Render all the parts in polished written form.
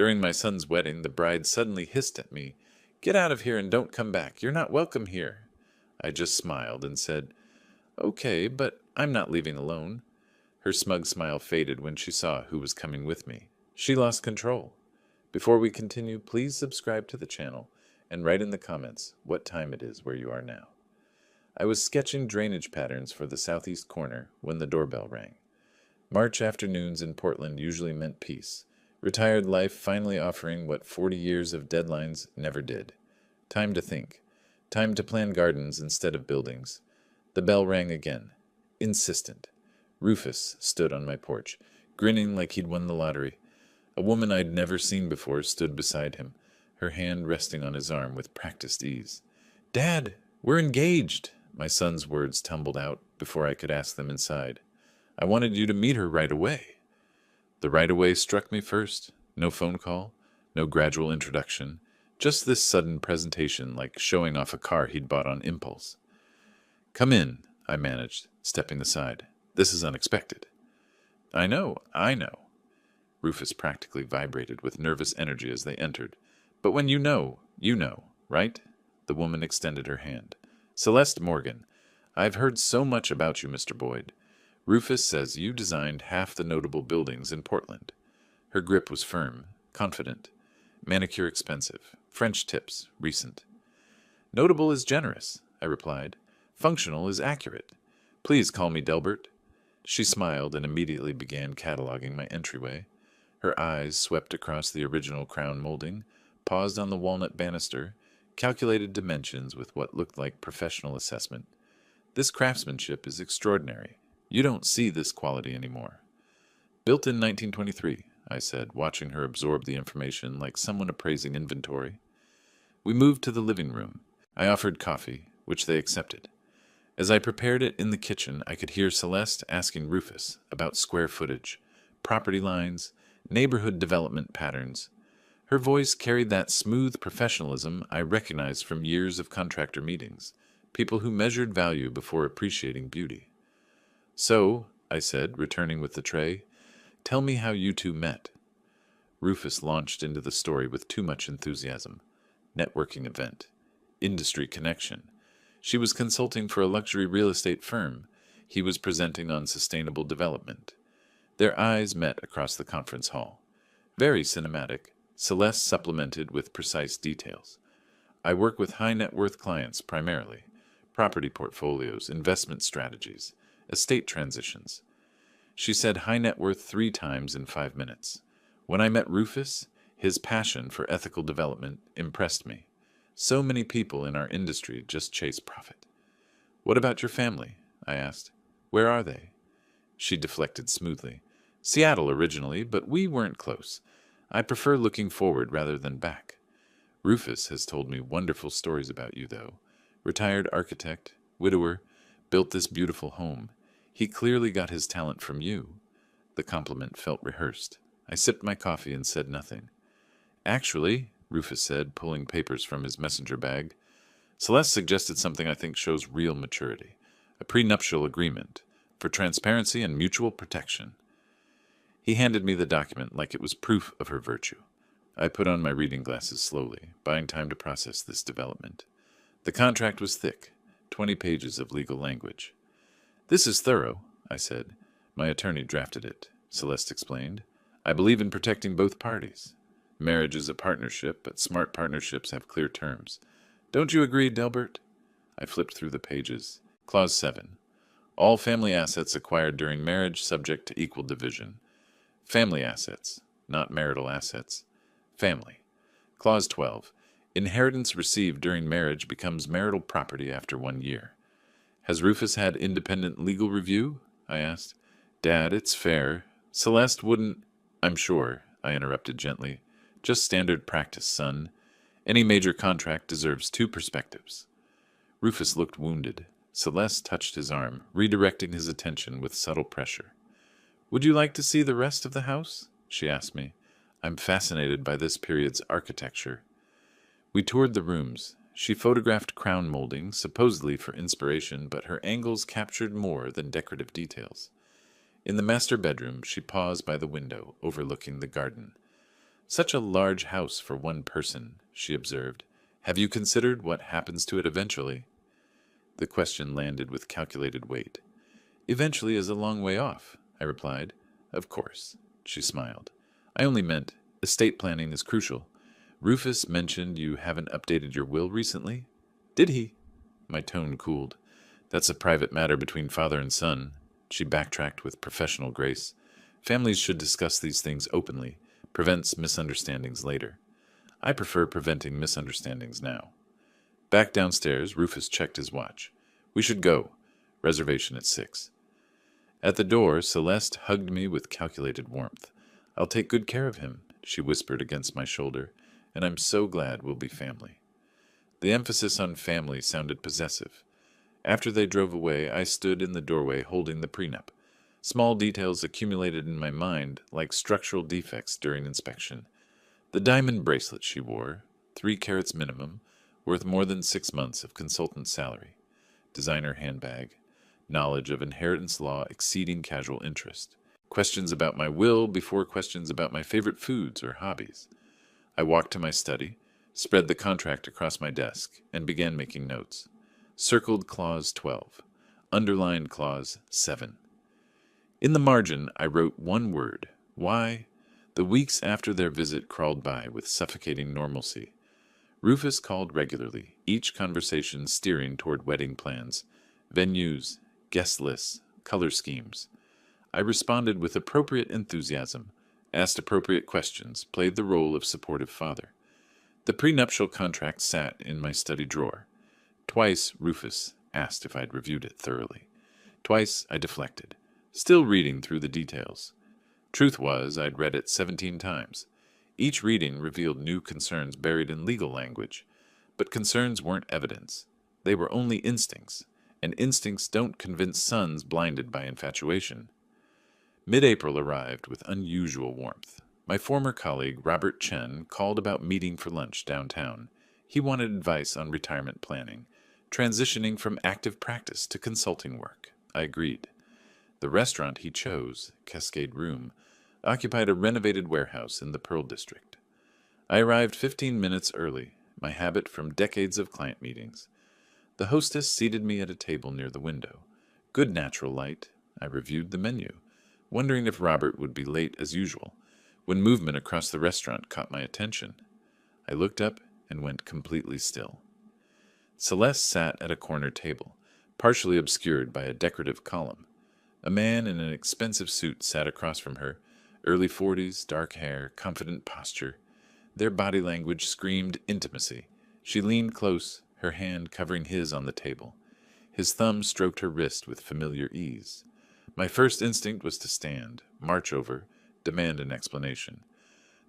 During my son's wedding, the bride suddenly hissed at me, "Get out of here and don't come back. You're not welcome here." I just smiled and said, "Okay, but I'm not leaving alone." Her smug smile faded when she saw who was coming with me. She lost control. Before we continue, please subscribe to the channel and write in the comments what time it is where you are now. I was sketching drainage patterns for the southeast corner when the doorbell rang. March afternoons in Portland usually meant peace, retired life finally offering what 40 years of deadlines never did. Time to think. Time to plan gardens instead of buildings. The bell rang again. Insistent. Rufus stood on my porch, grinning like he'd won the lottery. A woman I'd never seen before stood beside him, her hand resting on his arm with practiced ease. "Dad, we're engaged!" My son's words tumbled out before I could ask them inside. "I wanted you to meet her right away." The right away struck me first. No phone call, no gradual introduction, just this sudden presentation like showing off a car he'd bought on impulse. "Come in," I managed, stepping aside. "This is unexpected." I know. Rufus practically vibrated with nervous energy as they entered. "But when you know, right?" The woman extended her hand. "Celeste Morgan, I've heard so much about you, Mr. Boyd. Rufus says you designed half the notable buildings in Portland." Her grip was firm, confident. Manicure expensive, French tips recent. "Notable is generous," I replied. "Functional is accurate. Please call me Delbert." She smiled and immediately began cataloging my entryway. Her eyes swept across the original crown molding, paused on the walnut banister, calculated dimensions with what looked like professional assessment. "This craftsmanship is extraordinary. You don't see this quality anymore." "Built in 1923, I said, watching her absorb the information like someone appraising inventory. We moved to the living room. I offered coffee, which they accepted. As I prepared it in the kitchen, I could hear Celeste asking Rufus about square footage, property lines, neighborhood development patterns. Her voice carried that smooth professionalism I recognized from years of contractor meetings, people who measured value before appreciating beauty. "So," I said, returning with the tray, "tell me how you two met." Rufus launched into the story with too much enthusiasm. Networking event. Industry connection. She was consulting for a luxury real estate firm. He was presenting on sustainable development. Their eyes met across the conference hall. Very cinematic, Celeste supplemented with precise details. "I work with high net worth clients primarily. Property portfolios, investment strategies, estate transitions." She said high net worth 3 times in 5 minutes. When I met Rufus, his passion for ethical development impressed me. So many people in our industry just chase profit. "What about your family?" I asked. "Where are they?" She deflected smoothly. "Seattle originally, but we weren't close. I prefer looking forward rather than back. Rufus has told me wonderful stories about you, though. Retired architect, widower, built this beautiful home. He clearly got his talent from you." The compliment felt rehearsed. I sipped my coffee and said nothing. "Actually," Rufus said, pulling papers from his messenger bag, "Celeste suggested something I think shows real maturity. A prenuptial agreement, for transparency and mutual protection." He handed me the document like it was proof of her virtue. I put on my reading glasses slowly, buying time to process this development. The contract was thick, 20 pages of legal language. "This is thorough," I said. "My attorney drafted it," Celeste explained. "I believe in protecting both parties. Marriage is a partnership, but smart partnerships have clear terms. Don't you agree, Delbert?" I flipped through the pages. Clause 7. All family assets acquired during marriage subject to equal division. Family assets, not marital assets. Family. Clause 12. Inheritance received during marriage becomes marital property after 1 year. "Has Rufus had independent legal review?" I asked. "Dad, it's fair. Celeste wouldn't—" "I'm sure," I interrupted gently. "Just standard practice, son. Any major contract deserves 2 perspectives." Rufus looked wounded. Celeste touched his arm, redirecting his attention with subtle pressure. "Would you like to see the rest of the house?" she asked me. "I'm fascinated by this period's architecture." We toured the rooms. She photographed crown molding, supposedly for inspiration, but her angles captured more than decorative details. In the master bedroom, she paused by the window, overlooking the garden. Such a large house for one person, she observed. Have you considered what happens to it eventually? The question landed with calculated weight. Eventually is a long way off, I replied. Of course, she smiled. I only meant estate planning is crucial. Rufus mentioned you haven't updated your will recently. Did he? My tone cooled. That's a private matter between father and son. She backtracked with professional grace. Families should discuss these things openly. Prevents misunderstandings later. I prefer preventing misunderstandings now. Back downstairs, Rufus checked his watch. We should go. Reservation at 6. At the door, Celeste hugged me with calculated warmth. I'll take good care of him, she whispered against my shoulder, and I'm so glad we'll be family. The emphasis on family sounded possessive. After they drove away, I stood in the doorway holding the prenup. Small details accumulated in my mind like structural defects during inspection. The diamond bracelet she wore, 3 carats minimum, worth more than 6 months of consultant salary. Designer handbag. Knowledge of inheritance law exceeding casual interest. Questions about my will before questions about my favorite foods or hobbies. I walked to my study, spread the contract across my desk, and began making notes. Circled clause 12. Underlined clause 7. In the margin, I wrote one word. Why? The weeks after their visit crawled by with suffocating normalcy. Rufus called regularly, each conversation steering toward wedding plans, venues, guest lists, color schemes. I responded with appropriate enthusiasm, asked appropriate questions, played the role of supportive father. The prenuptial contract sat in my study drawer. Twice Rufus asked if I'd reviewed it thoroughly. Twice I deflected, still reading through the details. Truth was, I'd read it 17 times. Each reading revealed new concerns buried in legal language. But concerns weren't evidence. They were only instincts, and instincts don't convince sons blinded by infatuation. Mid-April arrived with unusual warmth. My former colleague, Robert Chen, called about meeting for lunch downtown. He wanted advice on retirement planning, transitioning from active practice to consulting work. I agreed. The restaurant he chose, Cascade Room, occupied a renovated warehouse in the Pearl District. I arrived 15 minutes early, my habit from decades of client meetings. The hostess seated me at a table near the window. Good natural light. I reviewed the menu, wondering if Robert would be late as usual, when movement across the restaurant caught my attention. I looked up and went completely still. Celeste sat at a corner table, partially obscured by a decorative column. A man in an expensive suit sat across from her, early 40s, dark hair, confident posture. Their body language screamed intimacy. She leaned close, her hand covering his on the table. His thumb stroked her wrist with familiar ease. My first instinct was to stand, march over, demand an explanation.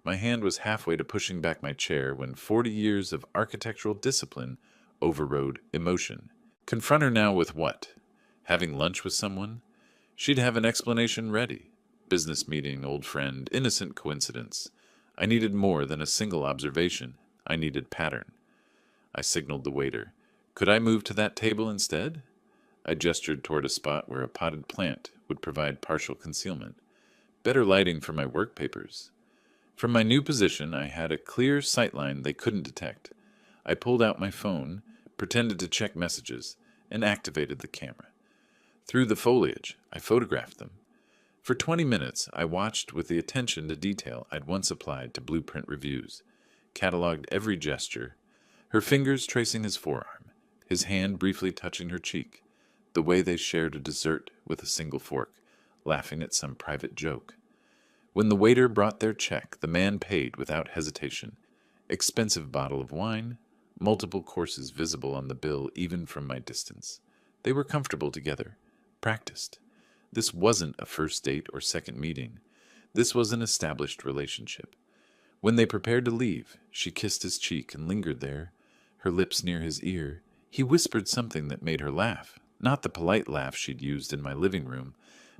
My hand was halfway to pushing back my chair when 40 years of architectural discipline overrode emotion. Confront her now with what? Having lunch with someone? She'd have an explanation ready. Business meeting, old friend, innocent coincidence. I needed more than a single observation. I needed pattern. I signaled the waiter. Could I move to that table instead? I gestured toward a spot where a potted plant would provide partial concealment. Better lighting for my work papers. From my new position, I had a clear sightline they couldn't detect. I pulled out my phone, pretended to check messages, and activated the camera. Through the foliage, I photographed them. For 20 minutes, I watched with the attention to detail I'd once applied to blueprint reviews, cataloged every gesture, her fingers tracing his forearm, his hand briefly touching her cheek, the way they shared a dessert with a single fork, laughing at some private joke. When the waiter brought their check, the man paid without hesitation. Expensive bottle of wine, multiple courses visible on the bill even from my distance. They were comfortable together, practiced. This wasn't a first date or second meeting. This was an established relationship. When they prepared to leave, she kissed his cheek and lingered there, her lips near his ear. He whispered something that made her laugh, not the polite laugh she'd used in my living room,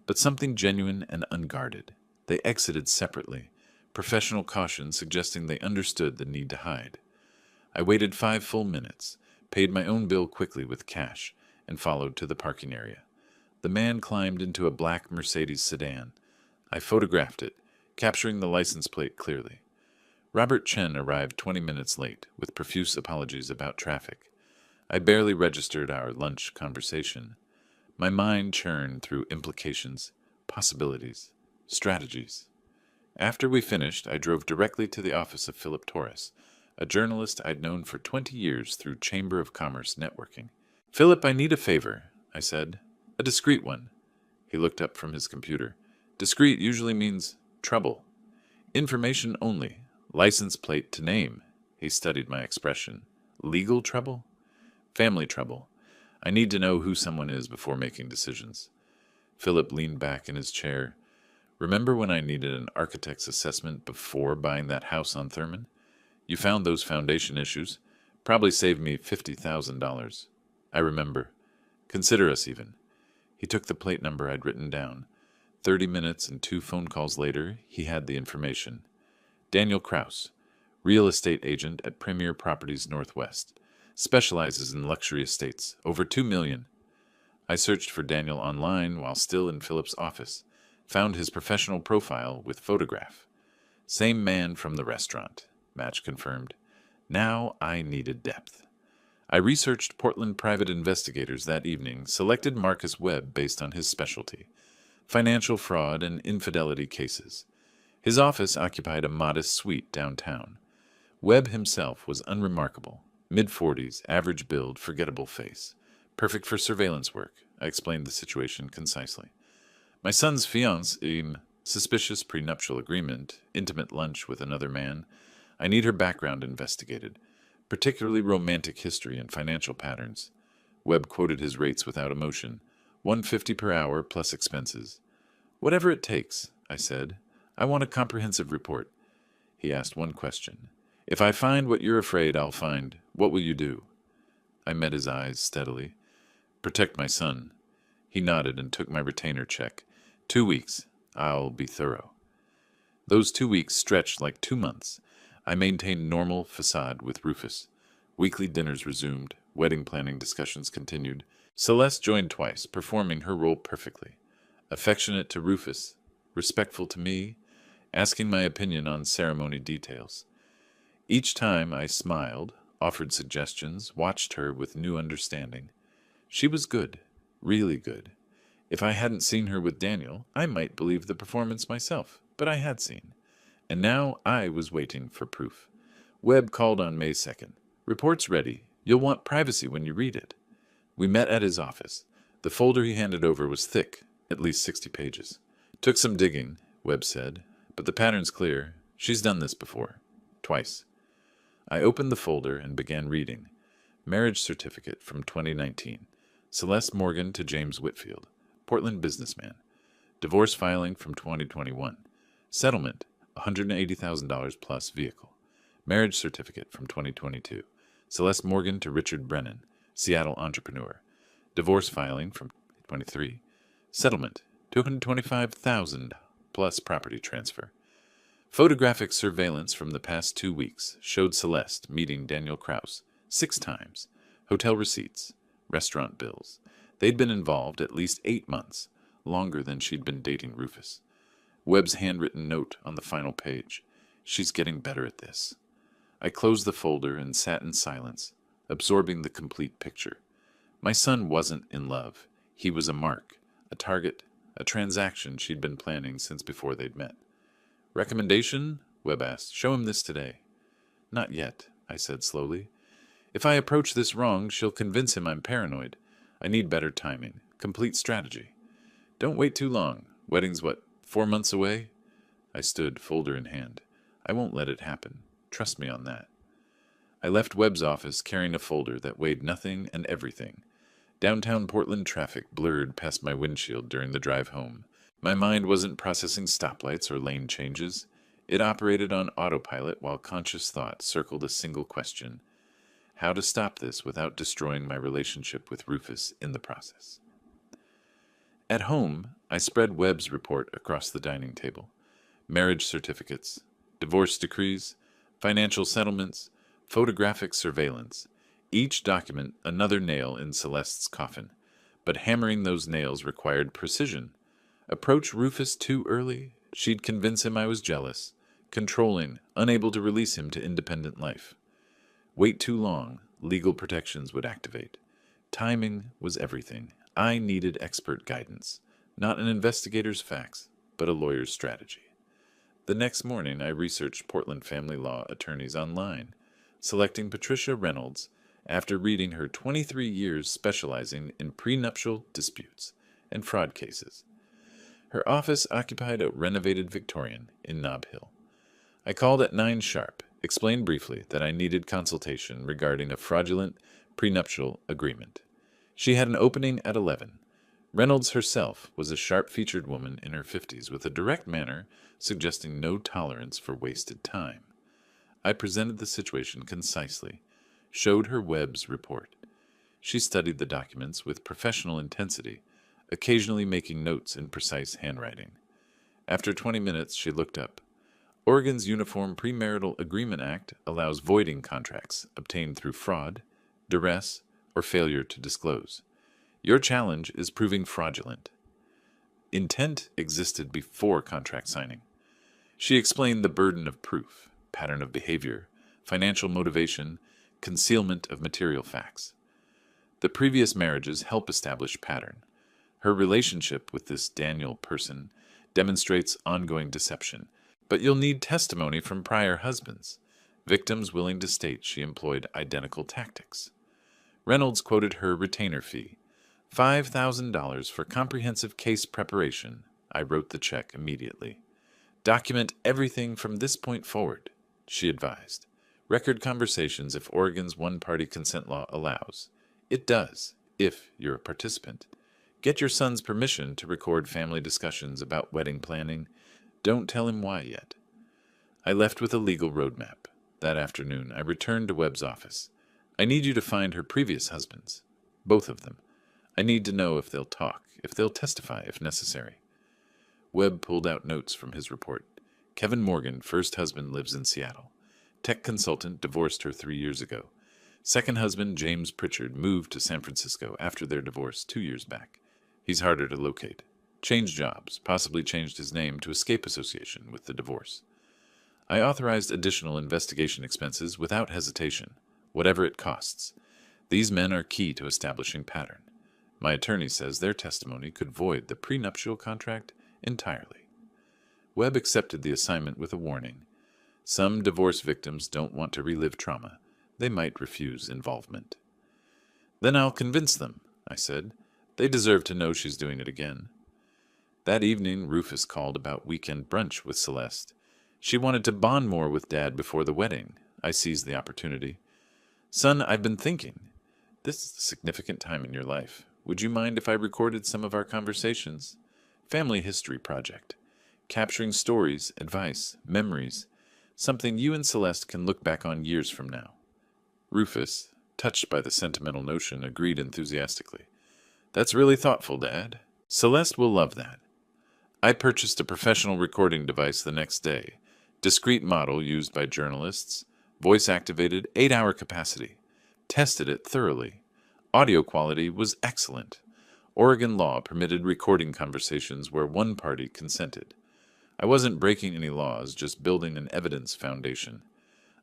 but something genuine and unguarded. They exited separately, professional caution suggesting they understood the need to hide. I waited 5 full minutes, paid my own bill quickly with cash, and followed to the parking area. The man climbed into a black Mercedes sedan. I photographed it, capturing the license plate clearly. Robert Chen arrived 20 minutes late, with profuse apologies about traffic. I barely registered our lunch conversation. My mind churned through implications, possibilities, strategies. After we finished, I drove directly to the office of Philip Torres, a journalist I'd known for 20 years through Chamber of Commerce networking. "Philip, I need a favor," I said. "A discreet one." He looked up from his computer. "Discreet usually means trouble. Information only. License plate to name." He studied my expression. "Legal trouble?" "Family trouble. I need to know who someone is before making decisions." Philip leaned back in his chair. "Remember when I needed an architect's assessment before buying that house on Thurman? You found those foundation issues. Probably saved me $50,000. I remember. Consider us even." He took the plate number I'd written down. 30 minutes and 2 phone calls later, he had the information. Daniel Kraus, real estate agent at Premier Properties Northwest. Specializes in luxury estates, over $2 million. I searched for Daniel online while still in Philip's office. Found his professional profile with photograph. Same man from the restaurant, Match confirmed. Now I needed depth. I researched Portland private investigators that evening, selected Marcus Webb based on his specialty, financial fraud and infidelity cases. His office occupied a modest suite downtown. Webb himself was unremarkable, mid-40s, average build, forgettable face. Perfect for surveillance work. I explained the situation concisely. My son's fiancée, suspicious prenuptial agreement, intimate lunch with another man. I need her background investigated, particularly romantic history and financial patterns. Webb quoted his rates without emotion. $150 per hour plus expenses. "Whatever it takes," I said. "I want a comprehensive report." He asked one question. "If I find what you're afraid I'll find, what will you do?" I met his eyes steadily. "Protect my son." He nodded and took my retainer check. 2 weeks. I'll be thorough. Those 2 weeks stretched like 2 months. I maintained normal facade with Rufus. Weekly dinners resumed. Wedding planning discussions continued. Celeste joined twice, performing her role perfectly. Affectionate to Rufus, respectful to me, asking my opinion on ceremony details. Each time I smiled, offered suggestions, watched her with new understanding. She was good, really good. If I hadn't seen her with Daniel, I might believe the performance myself, but I had seen. And now I was waiting for proof. Webb called on May 2nd. "Report's ready. You'll want privacy when you read it." We met at his office. The folder he handed over was thick, at least 60 pages. "Took some digging," Webb said, "but the pattern's clear. She's done this before. Twice." I opened the folder and began reading. Marriage certificate from 2019. Celeste Morgan to James Whitfield, Portland businessman. Divorce filing from 2021. Settlement, $180,000 plus vehicle. Marriage certificate from 2022. Celeste Morgan to Richard Brennan, Seattle entrepreneur. Divorce filing from 2023. Settlement, $225,000 plus property transfer. Photographic surveillance from the past 2 weeks showed Celeste meeting Daniel Kraus 6 times. Hotel receipts, restaurant bills. They'd been involved at least 8 months, longer than she'd been dating Rufus. Webb's handwritten note on the final page. She's getting better at this. I closed the folder and sat in silence, absorbing the complete picture. My son wasn't in love. He was a mark, a target, a transaction she'd been planning since before they'd met. "Recommendation?" Webb asked. "Show him this today." "Not yet," I said slowly. "If I approach this wrong, she'll convince him I'm paranoid. I need better timing, complete strategy." "Don't wait too long. Wedding's what, 4 months away?" I stood, folder in hand. "I won't let it happen. Trust me on that." I left Webb's office carrying a folder that weighed nothing and everything. Downtown Portland traffic blurred past my windshield during the drive home. My mind wasn't processing stoplights or lane changes. It operated on autopilot while conscious thought circled a single question: how to stop this without destroying my relationship with Rufus in the process. At home, I spread Webb's report across the dining table. Marriage certificates, divorce decrees, financial settlements, photographic surveillance. Each document another nail in Celeste's coffin. But hammering those nails required precision. Approach Rufus too early, she'd convince him I was jealous. controlling, unable to release him to independent life. Wait too long, legal protections would activate. Timing was everything. I needed expert guidance, not an investigator's facts, but a lawyer's strategy. The next morning, I researched Portland family law attorneys online, selecting Patricia Reynolds after reading her 23 years specializing in prenuptial disputes and fraud cases. Her office occupied a renovated Victorian in Nob Hill. I called at 9 sharp, explained briefly that I needed consultation regarding a fraudulent prenuptial agreement. She had an opening at 11. Reynolds herself was a sharp-featured woman in her 50s with a direct manner suggesting no tolerance for wasted time. I presented the situation concisely, showed her Webb's report. She studied the documents with professional intensity, occasionally making notes in precise handwriting. After 20 minutes, she looked up. Oregon's Uniform Premarital Agreement Act allows voiding contracts obtained through fraud, duress, or failure to disclose. Your challenge is proving fraudulent. Intent existed before contract signing. She explained the burden of proof, pattern of behavior, financial motivation, concealment of material facts. The previous marriages help establish pattern. Her relationship with this Daniel person demonstrates ongoing deception, but you'll need testimony from prior husbands, victims willing to state she employed identical tactics. Reynolds quoted her retainer fee, $5,000 for comprehensive case preparation. I wrote the check immediately. Document everything from this point forward, she advised. Record conversations if Oregon's one-party consent law allows. It does, if you're a participant. Get your son's permission to record family discussions about wedding planning. Don't tell him why yet. I left with a legal roadmap. That afternoon, I returned to Webb's office. I need you to find her previous husbands. Both of them. I need to know if they'll talk, if they'll testify, if necessary. Webb pulled out notes from his report. Kevin Morgan, first husband, lives in Seattle. Tech consultant, divorced her 3 years ago. Second husband, James Pritchard, moved to San Francisco after their divorce 2 years back. He's harder to locate. Changed jobs, possibly changed his name to escape association with the divorce. I authorized additional investigation expenses without hesitation, whatever it costs. These men are key to establishing pattern. My attorney says their testimony could void the prenuptial contract entirely. Webb accepted the assignment with a warning. Some divorce victims don't want to relive trauma. They might refuse involvement. Then I'll convince them, I said. They deserve to know she's doing it again. That evening, Rufus called about weekend brunch with Celeste. She wanted to bond more with Dad before the wedding. I seized the opportunity. Son, I've been thinking. This is a significant time in your life. Would you mind if I recorded some of our conversations? Family history project. Capturing stories, advice, memories. Something you and Celeste can look back on years from now. Rufus, touched by the sentimental notion, agreed enthusiastically. That's really thoughtful, Dad. Celeste will love that. I purchased a professional recording device the next day. Discrete model used by journalists. Voice-activated, 8-hour capacity. Tested it thoroughly. Audio quality was excellent. Oregon law permitted recording conversations where one party consented. I wasn't breaking any laws, just building an evidence foundation.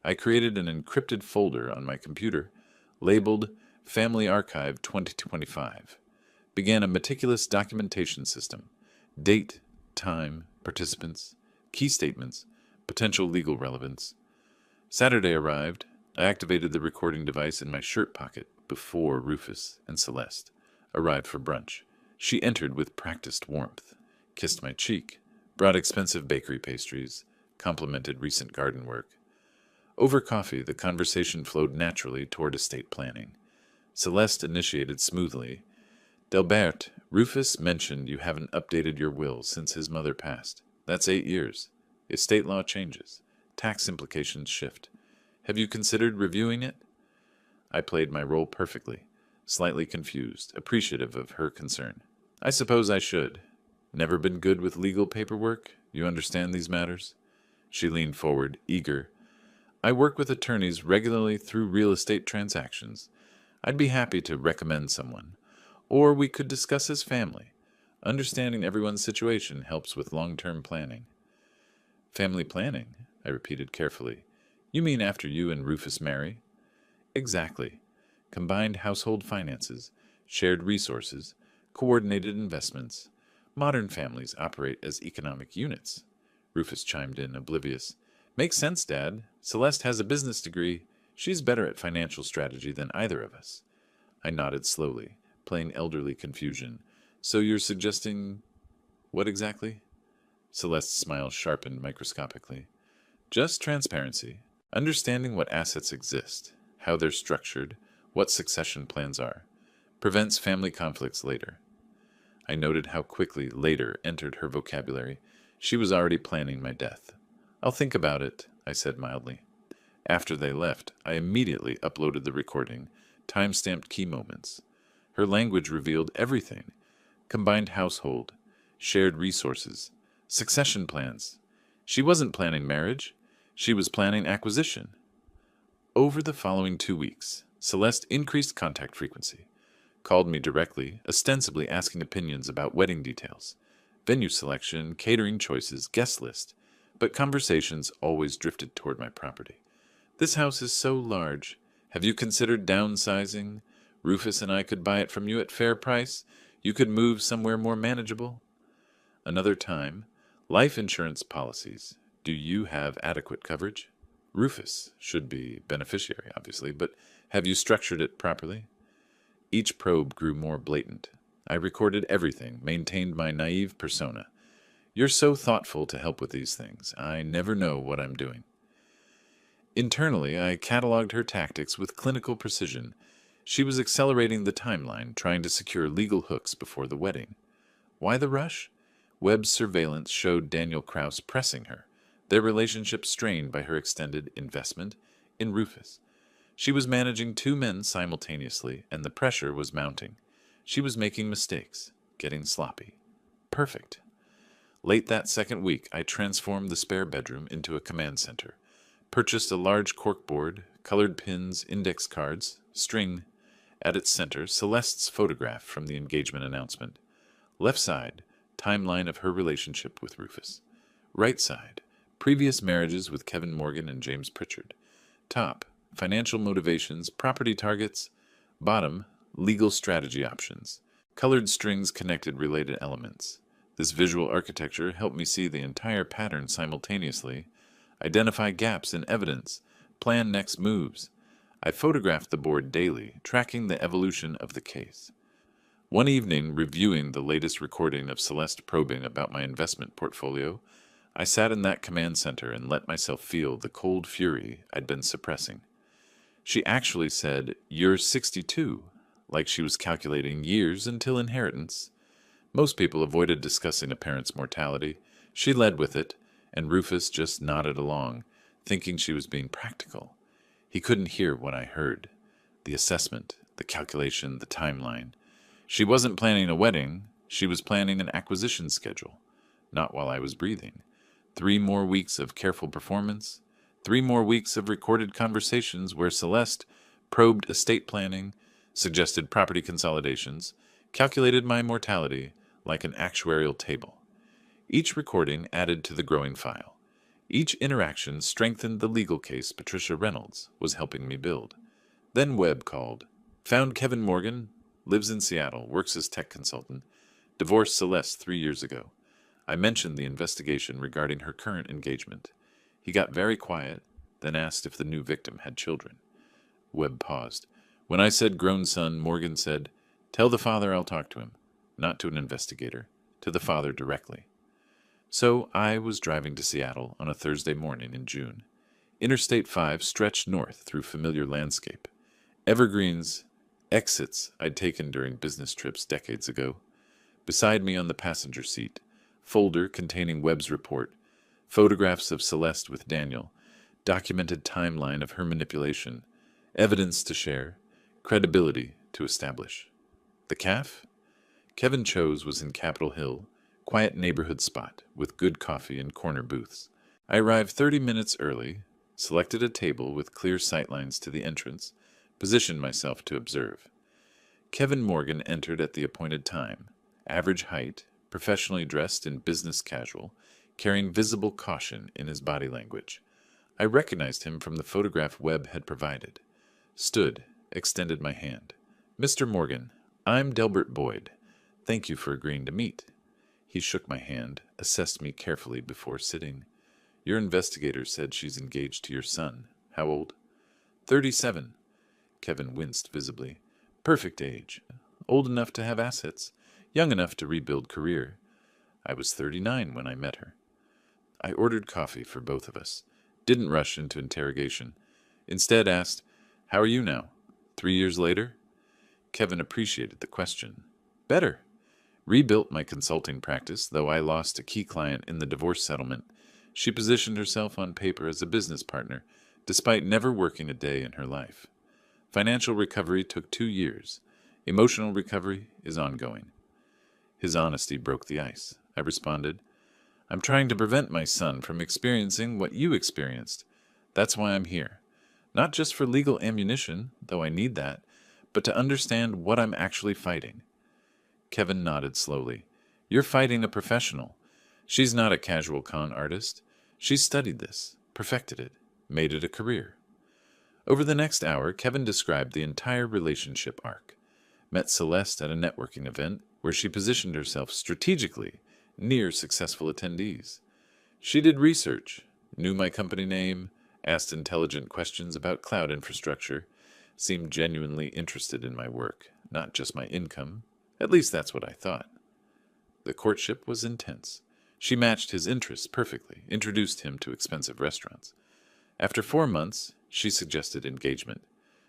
I created an encrypted folder on my computer, labeled Family Archive 2025. Began a meticulous documentation system. Date, time, participants, key statements, potential legal relevance. Saturday arrived. I activated the recording device in my shirt pocket before Rufus and Celeste arrived for brunch. She entered with practiced warmth, kissed my cheek, brought expensive bakery pastries, complimented recent garden work. Over coffee, the conversation flowed naturally toward estate planning. Celeste initiated smoothly. Delbert, Rufus mentioned you haven't updated your will since his mother passed. That's 8 years. Estate law changes. Tax implications shift. Have you considered reviewing it? I played my role perfectly, slightly confused, appreciative of her concern. I suppose I should. Never been good with legal paperwork? You understand these matters? She leaned forward, eager. I work with attorneys regularly through real estate transactions. I'd be happy to recommend someone. Or we could discuss as family. Understanding everyone's situation helps with long-term planning. Family planning? I repeated carefully. You mean after you and Rufus marry? Exactly. Combined household finances, shared resources, coordinated investments. Modern families operate as economic units. Rufus chimed in, oblivious. Makes sense, Dad. Celeste has a business degree. She's better at financial strategy than either of us. I nodded slowly, playing elderly confusion. So you're suggesting what exactly? Celeste's smile sharpened microscopically. Just transparency. Understanding what assets exist, how they're structured, what succession plans are. Prevents family conflicts later. I noted how quickly later entered her vocabulary. She was already planning my death. I'll think about it, I said mildly. After they left, I immediately uploaded the recording, time-stamped key moments. Her language revealed everything. Combined household, shared resources, succession plans. She wasn't planning marriage. She was planning acquisition. Over the following 2 weeks, Celeste increased contact frequency, called me directly, ostensibly asking opinions about wedding details, venue selection, catering choices, guest list, but conversations always drifted toward my property. This house is so large. Have you considered downsizing? Rufus and I could buy it from you at fair price. You could move somewhere more manageable. Another time, life insurance policies. Do you have adequate coverage? Rufus should be beneficiary, obviously, but have you structured it properly? Each probe grew more blatant. I recorded everything, maintained my naive persona. You're so thoughtful to help with these things. I never know what I'm doing. Internally, I cataloged her tactics with clinical precision. She was accelerating the timeline, trying to secure legal hooks before the wedding. Why the rush? Webb's surveillance showed Daniel Kraus pressing her, their relationship strained by her extended investment in Rufus. She was managing 2 men simultaneously, and the pressure was mounting. She was making mistakes, getting sloppy. Perfect. Late that second week, I transformed the spare bedroom into a command center, purchased a large corkboard, colored pins, index cards, string. At its center, Celeste's photograph from the engagement announcement. Left side, timeline of her relationship with Rufus. Right side, previous marriages with Kevin Morgan and James Pritchard. Top, financial motivations, property targets. Bottom, legal strategy options. Colored strings connected related elements. This visual architecture helped me see the entire pattern simultaneously, identify gaps in evidence, plan next moves. I photographed the board daily, tracking the evolution of the case. One evening, reviewing the latest recording of Celeste probing about my investment portfolio, I sat in that command center and let myself feel the cold fury I'd been suppressing. She actually said, "You're 62," like she was calculating years until inheritance. Most people avoided discussing a parent's mortality. She led with it, and Rufus just nodded along, thinking she was being practical. He couldn't hear what I heard. The assessment, the calculation, the timeline. She wasn't planning a wedding. She was planning an acquisition schedule. Not while I was breathing. 3 more weeks of careful performance. 3 more weeks of recorded conversations where Celeste probed estate planning, suggested property consolidations, calculated my mortality like an actuarial table. Each recording added to the growing file. Each interaction strengthened the legal case Patricia Reynolds was helping me build. Then Webb called. Found Kevin Morgan, lives in Seattle, works as tech consultant, divorced Celeste 3 years ago. I mentioned the investigation regarding her current engagement. He got very quiet, then asked if the new victim had children. Webb paused. When I said grown son, Morgan said, "Tell the father I'll talk to him." Not to an investigator, to the father directly. So I was driving to Seattle on a Thursday morning in June. Interstate 5 stretched north through familiar landscape. Evergreens, exits I'd taken during business trips decades ago. Beside me on the passenger seat, folder containing Webb's report, photographs of Celeste with Daniel, documented timeline of her manipulation, evidence to share, credibility to establish. The CAF? Kevin Cho's was in Capitol Hill, quiet neighborhood spot with good coffee and corner booths. I arrived 30 minutes early, selected a table with clear sightlines to the entrance, positioned myself to observe. Kevin Morgan entered at the appointed time, average height, professionally dressed in business casual, carrying visible caution in his body language. I recognized him from the photograph Webb had provided. Stood, extended my hand. Mr. Morgan, I'm Delbert Boyd. Thank you for agreeing to meet. He shook my hand, assessed me carefully before sitting. Your investigator said she's engaged to your son. How old? 37. Kevin winced visibly. Perfect age. Old enough to have assets. Young enough to rebuild career. I was 39 when I met her. I ordered coffee for both of us. Didn't rush into interrogation. Instead asked, How are you now? 3 years later? Kevin appreciated the question. Better. Rebuilt my consulting practice, though I lost a key client in the divorce settlement. She positioned herself on paper as a business partner, despite never working a day in her life. Financial recovery took 2 years. Emotional recovery is ongoing. His honesty broke the ice. I responded, I'm trying to prevent my son from experiencing what you experienced. That's why I'm here. Not just for legal ammunition, though I need that, but to understand what I'm actually fighting. Kevin nodded slowly. You're fighting a professional. She's not a casual con artist. She's studied this, perfected it, made it a career. Over the next hour, Kevin described the entire relationship arc. Met Celeste at a networking event where she positioned herself strategically near successful attendees. She did research, knew my company name, asked intelligent questions about cloud infrastructure, seemed genuinely interested in my work, not just my income. At least that's what I thought. The courtship was intense. She matched his interests perfectly, introduced him to expensive restaurants. After 4 months, she suggested engagement,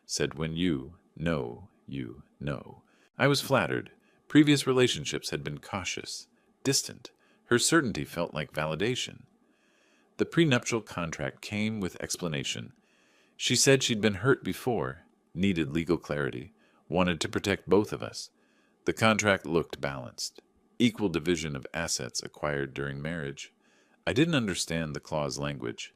said when you know, you know. I was flattered. Previous relationships had been cautious, distant. Her certainty felt like validation. The prenuptial contract came with explanation. She said she'd been hurt before, needed legal clarity, wanted to protect both of us. The contract looked balanced. Equal division of assets acquired during marriage. I didn't understand the clause language.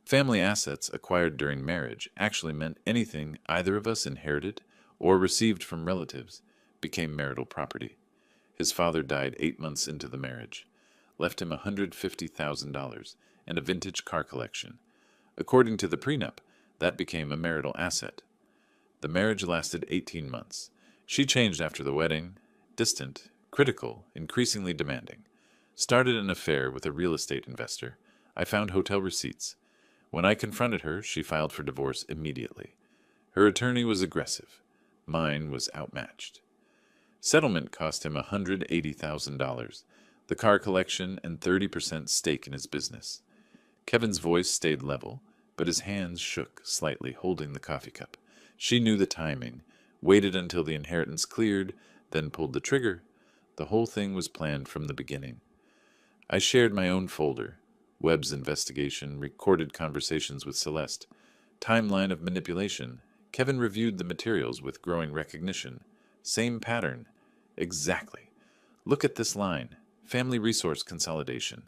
Family assets acquired during marriage actually meant anything either of us inherited or received from relatives became marital property. His father died 8 months into the marriage, left him $150,000 and a vintage car collection. According to the prenup, that became a marital asset. The marriage lasted 18 months. She changed after the wedding, distant, critical, increasingly demanding. Started an affair with a real estate investor. I found hotel receipts. When I confronted her, she filed for divorce immediately. Her attorney was aggressive. Mine was outmatched. Settlement cost him $180,000, the car collection, and 30% stake in his business. Kevin's voice stayed level, but his hands shook slightly, holding the coffee cup. She knew the timing, waited until the inheritance cleared, then pulled the trigger. The whole thing was planned from the beginning. I shared my own folder, Webb's investigation, recorded conversations with Celeste, timeline of manipulation. Kevin reviewed the materials with growing recognition. Same pattern. Exactly. Look at this line. Family resource consolidation.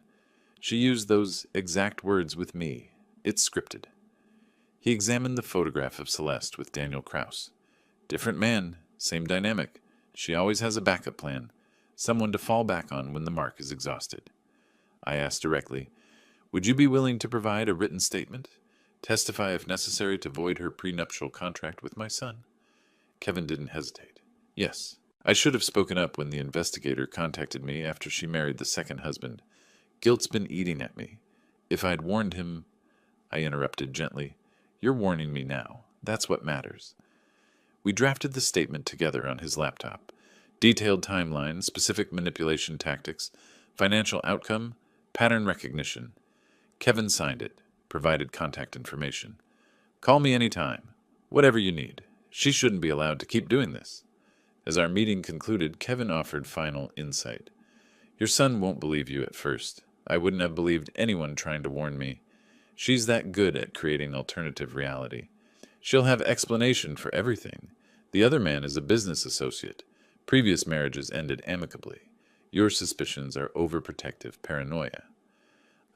She used those exact words with me. It's scripted. He examined the photograph of Celeste with Daniel Kraus. Different man, same dynamic. She always has a backup plan, someone to fall back on when the mark is exhausted. I asked directly, would you be willing to provide a written statement? Testify if necessary to void her prenuptial contract with my son? Kevin didn't hesitate. Yes. I should have spoken up when the investigator contacted me after she married the second husband. Guilt's been eating at me. If I'd warned him... I interrupted gently. You're warning me now. That's what matters. We drafted the statement together on his laptop. Detailed timeline, specific manipulation tactics, financial outcome, pattern recognition. Kevin signed it, provided contact information. Call me anytime. Whatever you need. She shouldn't be allowed to keep doing this. As our meeting concluded, Kevin offered final insight. Your son won't believe you at first. I wouldn't have believed anyone trying to warn me. She's that good at creating alternative reality. She'll have explanation for everything. The other man is a business associate. Previous marriages ended amicably. Your suspicions are overprotective paranoia.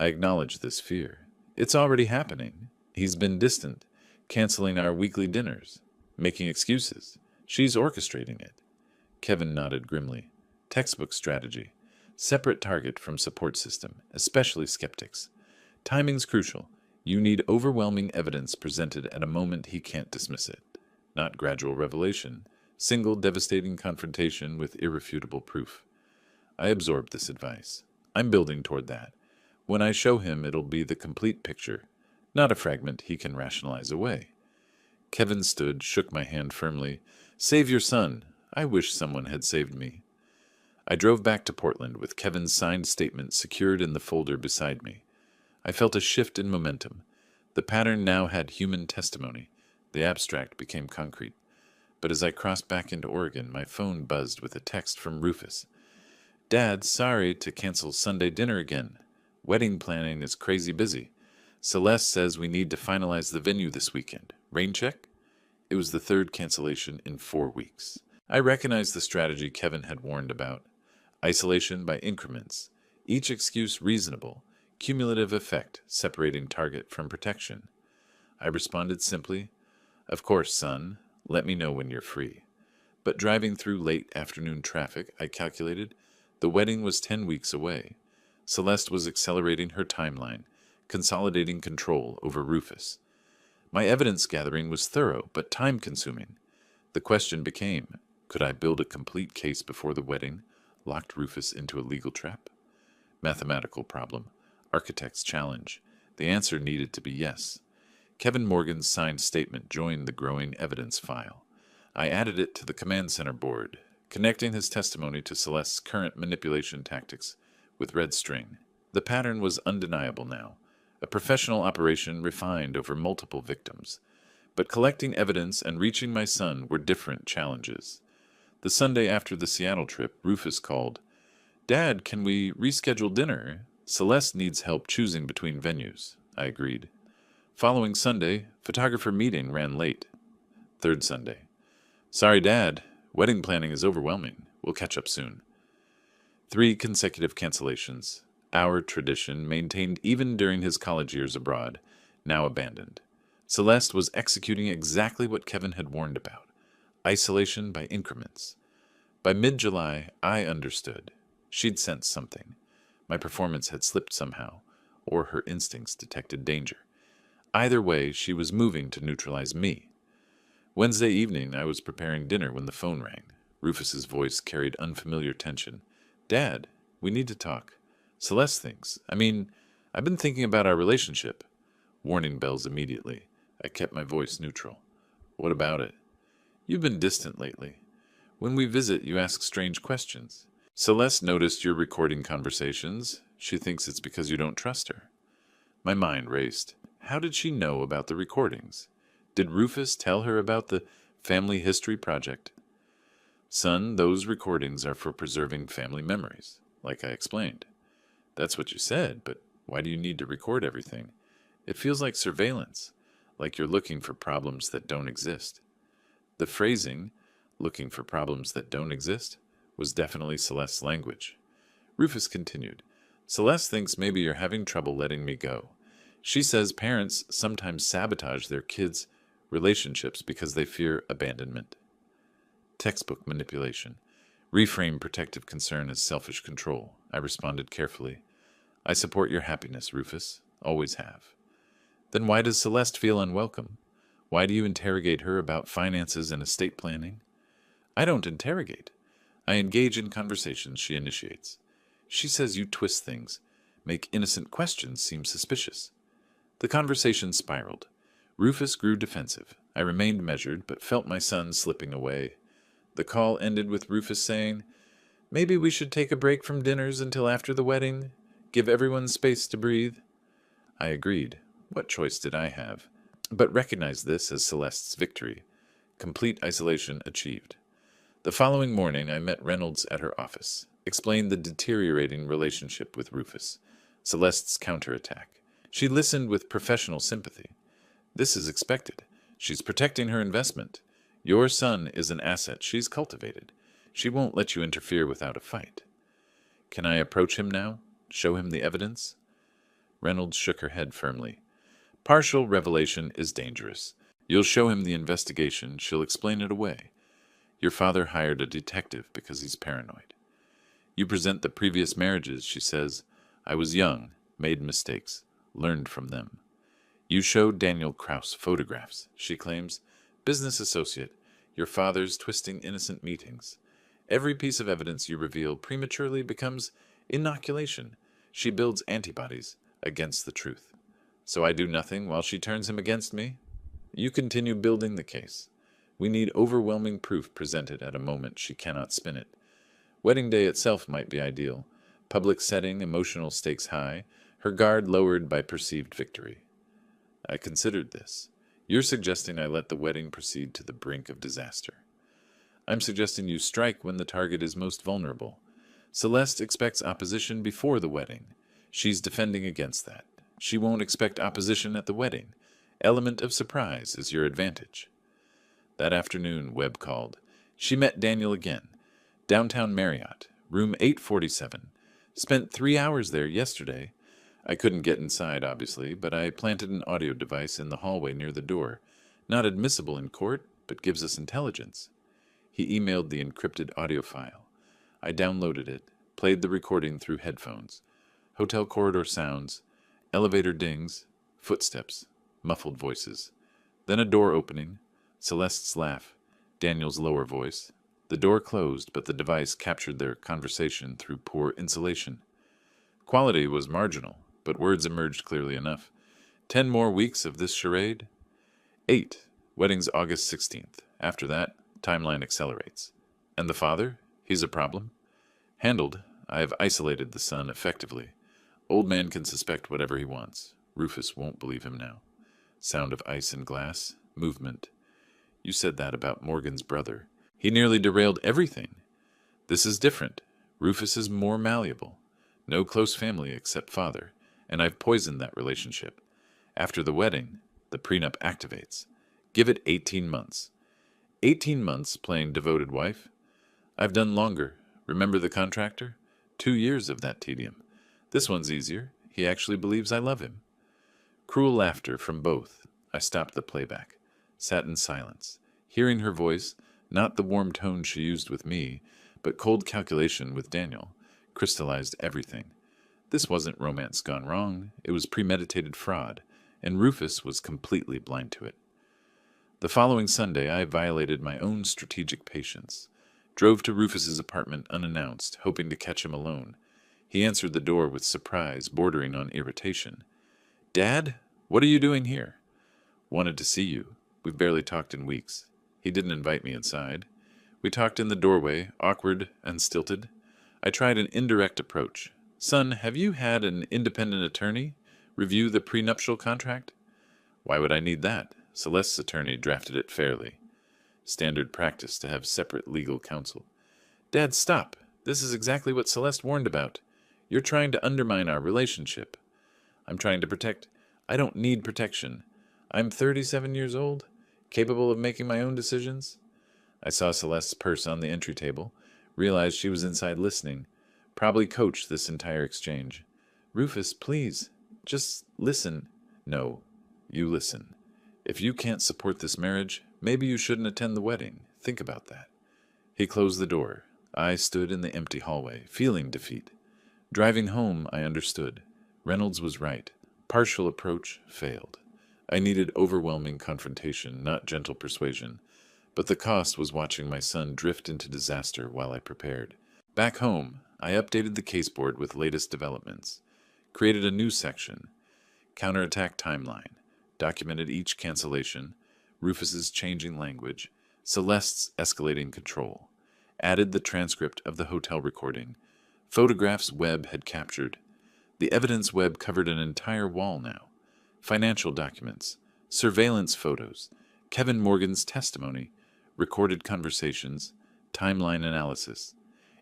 I acknowledge this fear. It's already happening. He's been distant, canceling our weekly dinners, making excuses. She's orchestrating it. Kevin nodded grimly. Textbook strategy. Separate target from support system, especially skeptics. Timing's crucial. You need overwhelming evidence presented at a moment he can't dismiss it, not gradual revelation, single devastating confrontation with irrefutable proof. I absorbed this advice. I'm building toward that. When I show him, it'll be the complete picture, not a fragment he can rationalize away. Kevin stood, shook my hand firmly. Save your son. I wish someone had saved me. I drove back to Portland with Kevin's signed statement secured in the folder beside me. I felt a shift in momentum. The pattern now had human testimony. The abstract became concrete. But as I crossed back into Oregon, my phone buzzed with a text from Rufus. Dad, sorry to cancel Sunday dinner again. Wedding planning is crazy busy. Celeste says we need to finalize the venue this weekend. Rain check? It was the third cancellation in 4 weeks. I recognized the strategy Kevin had warned about. Isolation by increments. Each excuse reasonable. Cumulative effect, separating target from protection. I responded simply, Of course, son. Let me know when you're free. But driving through late afternoon traffic, I calculated, the wedding was 10 weeks away. Celeste was accelerating her timeline, consolidating control over Rufus. My evidence gathering was thorough, but time-consuming. The question became, could I build a complete case before the wedding, locked Rufus into a legal trap? Mathematical problem. Architect's challenge. The answer needed to be yes. Kevin Morgan's signed statement joined the growing evidence file. I added it to the command center board, connecting his testimony to Celeste's current manipulation tactics with red string. The pattern was undeniable now, a professional operation refined over multiple victims. But collecting evidence and reaching my son were different challenges. The Sunday after the Seattle trip, Rufus called. Dad, can we reschedule dinner? Celeste needs help choosing between venues. I agreed. Following Sunday, photographer meeting ran late. Third Sunday. Sorry, Dad. Wedding planning is overwhelming. We'll catch up soon. 3 consecutive cancellations. Our tradition, maintained even during his college years abroad, now abandoned. Celeste was executing exactly what Kevin had warned about. Isolation by increments. By mid-July, I understood. She'd sensed something. My performance had slipped somehow, or her instincts detected danger. Either way, she was moving to neutralize me. Wednesday evening, I was preparing dinner when the phone rang. Rufus's voice carried unfamiliar tension. Dad, we need to talk. Celeste thinks. I've been thinking about our relationship. Warning bells immediately. I kept my voice neutral. What about it? You've been distant lately. When we visit, you ask strange questions. Celeste noticed you're recording conversations. She thinks it's because you don't trust her. My mind raced. How did she know about the recordings? Did Rufus tell her about the family history project? Son, those recordings are for preserving family memories, like I explained. That's what you said, but why do you need to record everything? It feels like surveillance, like you're looking for problems that don't exist. The phrasing, looking for problems that don't exist, was definitely Celeste's language. Rufus continued, Celeste thinks maybe you're having trouble letting me go. She says parents sometimes sabotage their kids' relationships because they fear abandonment. Textbook manipulation. Reframe protective concern as selfish control. I responded carefully. I support your happiness, Rufus. Always have. Then why does Celeste feel unwelcome? Why do you interrogate her about finances and estate planning? I don't interrogate. I engage in conversations she initiates. She says you twist things, make innocent questions seem suspicious. The conversation spiraled. Rufus grew defensive. I remained measured, but felt my son slipping away. The call ended with Rufus saying, Maybe we should take a break from dinners until after the wedding. Give everyone space to breathe. I agreed. What choice did I have? But recognized this as Celeste's victory. Complete isolation achieved. The following morning, I met Reynolds at her office, explained the deteriorating relationship with Rufus, Celeste's counterattack. She listened with professional sympathy. This is expected. She's protecting her investment. Your son is an asset she's cultivated. She won't let you interfere without a fight. Can I approach him now? Show him the evidence? Reynolds shook her head firmly. Partial revelation is dangerous. You'll show him the investigation. She'll explain it away. Your father hired a detective because he's paranoid. You present the previous marriages, she says. I was young, made mistakes, learned from them. You showed Daniel Kraus photographs, she claims. Business associate. Your father's twisting innocent meetings. Every piece of evidence you reveal prematurely becomes inoculation. She builds antibodies against the truth. So I do nothing while she turns him against me? You continue building the case. We need overwhelming proof presented at a moment she cannot spin it. Wedding day itself might be ideal. Public setting, emotional stakes high, her guard lowered by perceived victory. I considered this. You're suggesting I let the wedding proceed to the brink of disaster. I'm suggesting you strike when the target is most vulnerable. Celeste expects opposition before the wedding. She's defending against that. She won't expect opposition at the wedding. Element of surprise is your advantage. That afternoon, Webb called. She met Daniel again. Downtown Marriott, room 847. Spent 3 hours there yesterday. I couldn't get inside, obviously, but I planted an audio device in the hallway near the door. Not admissible in court, but gives us intelligence. He emailed the encrypted audio file. I downloaded it, played the recording through headphones. Hotel corridor sounds, elevator dings, footsteps, muffled voices. Then a door opening, Celeste's laugh, Daniel's lower voice. The door closed, but the device captured their conversation through poor insulation. Quality was marginal, but words emerged clearly enough. 10 more weeks of this charade? 8. Wedding's August 16th. After that, timeline accelerates. And the father? He's a problem? Handled. I have isolated the son effectively. Old man can suspect whatever he wants. Rufus won't believe him now. Sound of ice and glass. Movement. You said that about Morgan's brother. He nearly derailed everything. This is different. Rufus is more malleable. No close family except father, and I've poisoned that relationship. After the wedding, the prenup activates. Give it 18 months. 18 months playing devoted wife? I've done longer. Remember the contractor? 2 years of that tedium. This one's easier. He actually believes I love him. Cruel laughter from both. I stopped the playback. Sat in silence. Hearing her voice, not the warm tone she used with me, but cold calculation with Daniel, crystallized everything. This wasn't romance gone wrong. It was premeditated fraud, and Rufus was completely blind to it. The following Sunday, I violated my own strategic patience. Drove to Rufus's apartment unannounced, hoping to catch him alone. He answered the door with surprise, bordering on irritation. "Dad, what are you doing here?" "Wanted to see you. We've barely talked in weeks." He didn't invite me inside. We talked in the doorway, awkward and stilted. I tried an indirect approach. "Son, have you had an independent attorney review the prenuptial contract?" "Why would I need that? Celeste's attorney drafted it fairly." Standard practice to have separate legal counsel. "Dad, stop. This is exactly what Celeste warned about. You're trying to undermine our relationship." "I'm trying to protect. I don't need protection. I'm 37 years old, capable of making my own decisions." I saw Celeste's purse on the entry table, realized she was inside listening, probably coached this entire exchange. "Rufus, please, just listen." "No, you listen. If you can't support this marriage, maybe you shouldn't attend the wedding. Think about that." He closed the door. I stood in the empty hallway, feeling defeat. Driving home, I understood. Reynolds was right. Partial approach failed. I needed overwhelming confrontation, not gentle persuasion. But the cost was watching my son drift into disaster while I prepared. Back home, I updated the caseboard with latest developments. Created a new section. Counterattack timeline. Documented each cancellation. Rufus's changing language. Celeste's escalating control. Added the transcript of the hotel recording. Photographs Webb had captured. The evidence Webb covered an entire wall now. Financial documents. Surveillance photos. Kevin Morgan's testimony. Recorded conversations. Timeline analysis.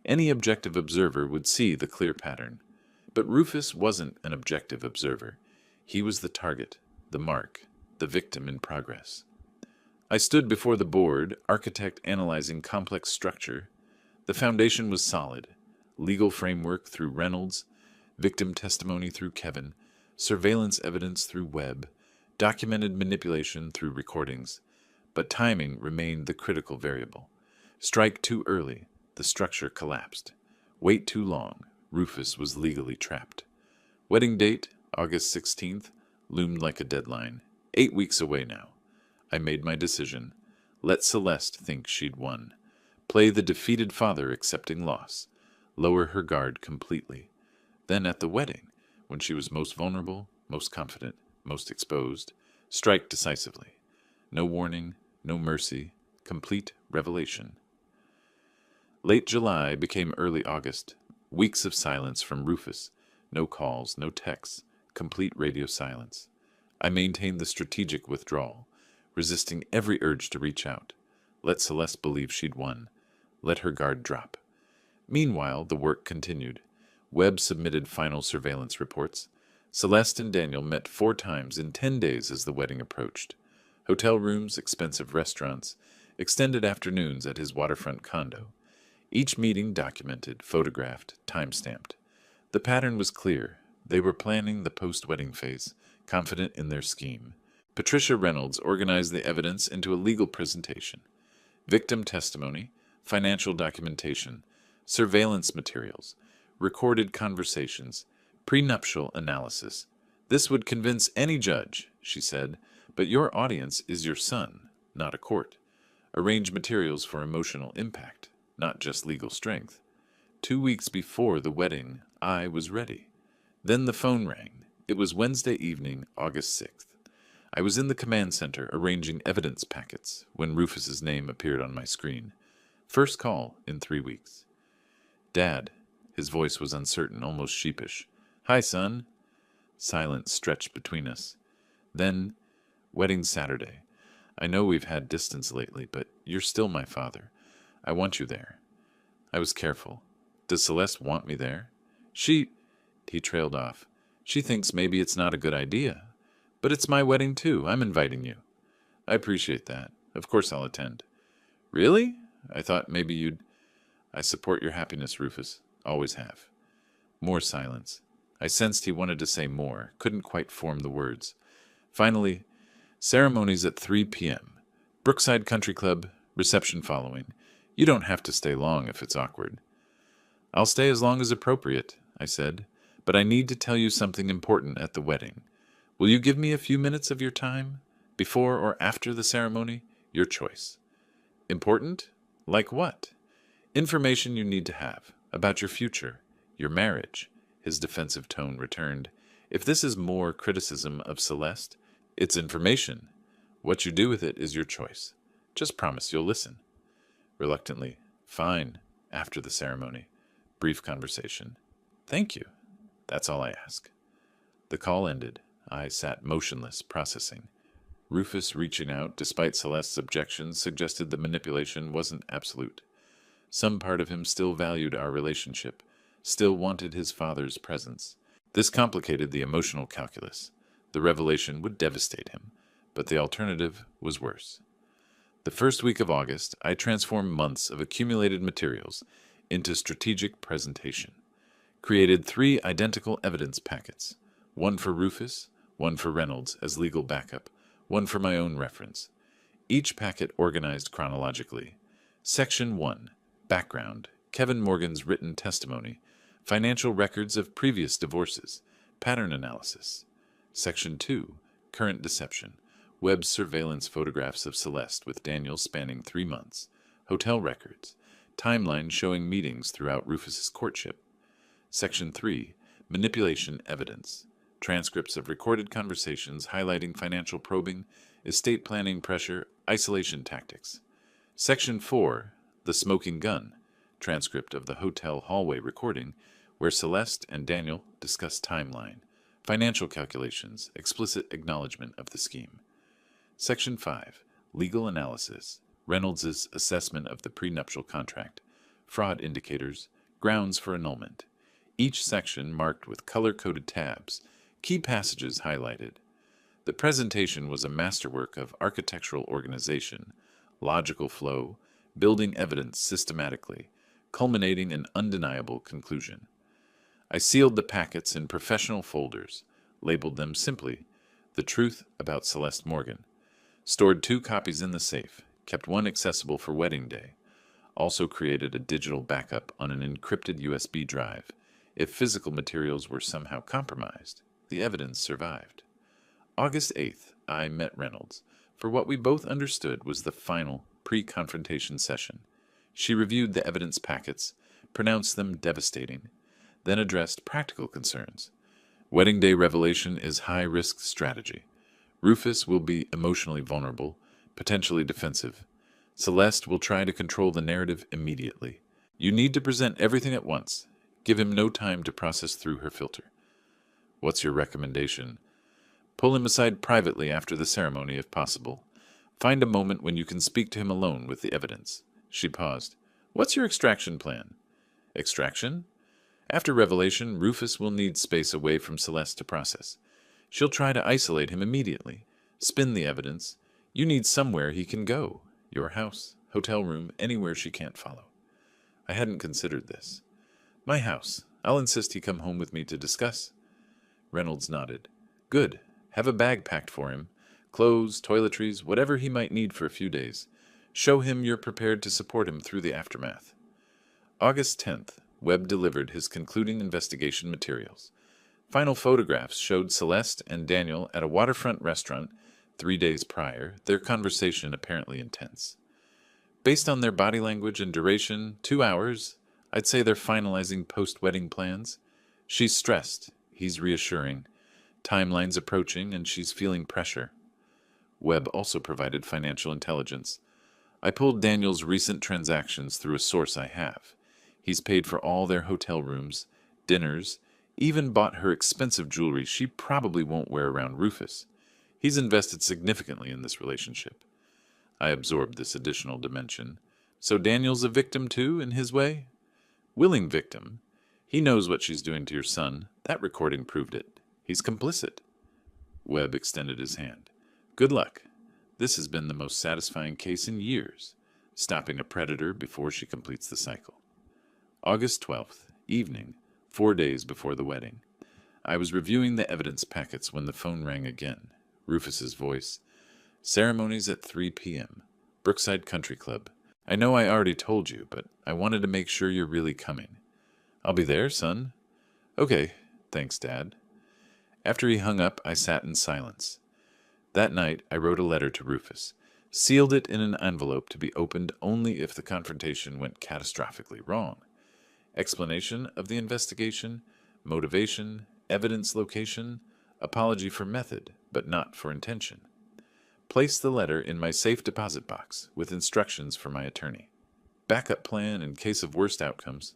Any objective observer would see the clear pattern. But Rufus wasn't an objective observer. He was the target, the mark, the victim in progress. I stood before the board, architect analyzing complex structure. The foundation was solid. Legal framework through Reynolds, victim testimony through Kevin, surveillance evidence through Webb, documented manipulation through recordings. But timing remained the critical variable. Strike too early, the structure collapsed. Wait too long, Rufus was legally trapped. Wedding date, August 16th, loomed like a deadline. 8 weeks away now. I made my decision. Let Celeste think she'd won. Play the defeated father accepting loss. Lower her guard completely. Then at the wedding, when she was most vulnerable, most confident, most exposed, strike decisively. No warning, no mercy, complete revelation. Late July became early August. Weeks of silence from Rufus. No calls, no texts, complete radio silence. I maintained the strategic withdrawal, resisting every urge to reach out. Let Celeste believe she'd won. Let her guard drop. Meanwhile, the work continued. Webb submitted final surveillance reports. Celeste and Daniel met 4 times in 10 days as the wedding approached. Hotel rooms, expensive restaurants, extended afternoons at his waterfront condo. Each meeting documented, photographed, time-stamped. The pattern was clear. They were planning the post-wedding phase, confident in their scheme. Patricia Reynolds organized the evidence into a legal presentation. Victim testimony, financial documentation, surveillance materials, recorded conversations, prenuptial analysis. This would convince any judge, she said, but your audience is your son, not a court. Arrange materials for emotional impact, not just legal strength. 2 weeks before the wedding, I was ready. Then the phone rang. It was Wednesday evening, August 6th. I was in the command center arranging evidence packets when Rufus's name appeared on my screen. First call in 3 weeks. Dad. His voice was uncertain, almost sheepish. Hi, son. Silence stretched between us. Then, wedding Saturday. I know we've had distance lately, but you're still my father. I want you there. I was careful. Does Celeste want me there? He trailed off. She thinks maybe it's not a good idea. But it's my wedding, too. I'm inviting you. I appreciate that. Of course I'll attend. Really? I thought maybe you'd... I support your happiness, Rufus. Always have. More silence. I sensed he wanted to say more, couldn't quite form the words. Finally, ceremonies at 3 p.m. Brookside Country Club, reception following. You don't have to stay long if it's awkward. I'll stay as long as appropriate, I said, but I need to tell you something important at the wedding. Will you give me a few minutes of your time? Before or after the ceremony? Your choice. Important? Like what? Information you need to have. About your future. Your marriage. His defensive tone returned. If this is more criticism of Celeste, it's information. What you do with it is your choice. Just promise you'll listen. Reluctantly. Fine. After the ceremony. Brief conversation. Thank you. That's all I ask. The call ended. I sat motionless, processing. Rufus, reaching out, despite Celeste's objections, suggested the manipulation wasn't absolute. Some part of him still valued our relationship, still wanted his father's presence. This complicated the emotional calculus. The revelation would devastate him, but the alternative was worse. The first week of August, I transformed months of accumulated materials into strategic presentation. Created 3 identical evidence packets, one for Rufus, one for Reynolds as legal backup, one for my own reference. Each packet organized chronologically. Section 1, Background, Kevin Morgan's written testimony, financial records of previous divorces, pattern analysis. Section 2, Current deception, Webb's surveillance photographs of Celeste with Daniel spanning 3 months, hotel records, timeline showing meetings throughout Rufus's courtship. Section 3, Manipulation evidence, transcripts of recorded conversations highlighting financial probing, estate planning pressure, isolation tactics. Section 4, The Smoking Gun, transcript of the hotel hallway recording where Celeste and Daniel discuss timeline, financial calculations, explicit acknowledgement of the scheme. Section 5, Legal analysis, Reynolds' assessment of the prenuptial contract, fraud indicators, grounds for annulment. Each section marked with color-coded tabs, key passages highlighted. The presentation was a masterwork of architectural organization, logical flow, building evidence systematically, culminating in undeniable conclusion. I sealed the packets in professional folders, labeled them simply, The Truth About Celeste Morgan, stored 2 copies in the safe, kept one accessible for wedding day, also created a digital backup on an encrypted USB drive. If physical materials were somehow compromised, the evidence survived. August 8th, I met Reynolds for what we both understood was the final pre-confrontation session. She reviewed the evidence packets, pronounced them devastating, then addressed practical concerns. Wedding day revelation is high-risk strategy. Rufus will be emotionally vulnerable, potentially defensive. Celeste will try to control the narrative immediately. You need to present everything at once. Give him no time to process through her filter. What's your recommendation? Pull him aside privately after the ceremony if possible. Find a moment when you can speak to him alone with the evidence. She paused. What's your extraction plan? Extraction? After revelation, Rufus will need space away from Celeste to process. She'll try to isolate him immediately. Spin the evidence. You need somewhere he can go. Your house, hotel room, anywhere she can't follow. I hadn't considered this. My house. I'll insist he come home with me to discuss. Reynolds nodded. Good. Have a bag packed for him. Clothes, toiletries, whatever he might need for a few days. Show him you're prepared to support him through the aftermath. August 10th, Webb delivered his concluding investigation materials. Final photographs showed Celeste and Daniel at a waterfront restaurant 3 days prior, their conversation apparently intense. Based on their body language and duration, 2 hours, I'd say they're finalizing post-wedding plans. She's stressed, he's reassuring. Timeline's approaching, and she's feeling pressure. Webb also provided financial intelligence. I pulled Daniel's recent transactions through a source I have. He's paid for all their hotel rooms, dinners, even bought her expensive jewelry she probably won't wear around Rufus. He's invested significantly in this relationship. I absorbed this additional dimension. So Daniel's a victim too, in his way? Willing victim. He knows what she's doing to your son. That recording proved it. He's complicit. Webb extended his hand. Good luck. This has been the most satisfying case in years, stopping a predator before she completes the cycle. August 12th, evening, 4 days before the wedding. I was reviewing the evidence packets when the phone rang again. Rufus's voice. Ceremonies at 3 p.m. Brookside Country Club. I know I already told you, but I wanted to make sure you're really coming. I'll be there, son. Okay, thanks, Dad. After he hung up, I sat in silence. That night, I wrote a letter to Rufus, sealed it in an envelope to be opened only if the confrontation went catastrophically wrong. Explanation of the investigation, motivation, evidence location, apology for method, but not for intention. Place the letter in my safe deposit box with instructions for my attorney. Backup plan in case of worst outcomes.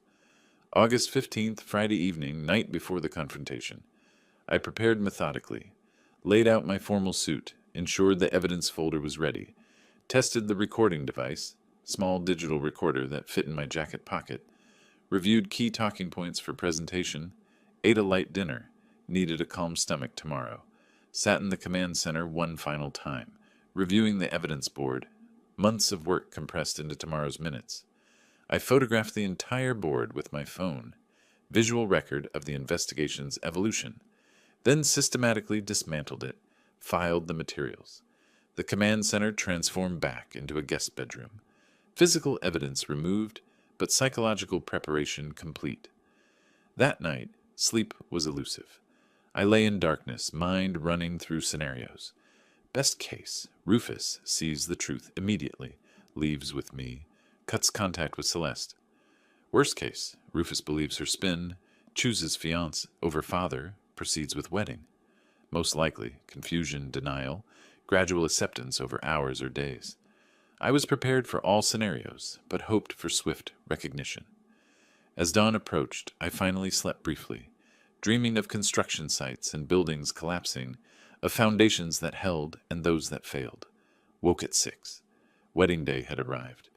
August 15th, Friday evening, night before the confrontation. I prepared methodically, laid out my formal suit, ensured the evidence folder was ready, tested the recording device, small digital recorder that fit in my jacket pocket, reviewed key talking points for presentation, ate a light dinner, needed a calm stomach tomorrow, sat in the command center one final time, reviewing the evidence board, months of work compressed into tomorrow's minutes. I photographed the entire board with my phone, visual record of the investigation's evolution, then systematically dismantled it, filed the materials. The command center transformed back into a guest bedroom. Physical evidence removed, but psychological preparation complete. That night, sleep was elusive. I lay in darkness, mind running through scenarios. Best case, Rufus sees the truth immediately, leaves with me, cuts contact with Celeste. Worst case, Rufus believes her spin, chooses fiancé over father, proceeds with wedding. Most likely, confusion, denial, gradual acceptance over hours or days. I was prepared for all scenarios, but hoped for swift recognition. As dawn approached, I finally slept briefly, dreaming of construction sites and buildings collapsing, of foundations that held and those that failed. Woke at 6. Wedding day had arrived.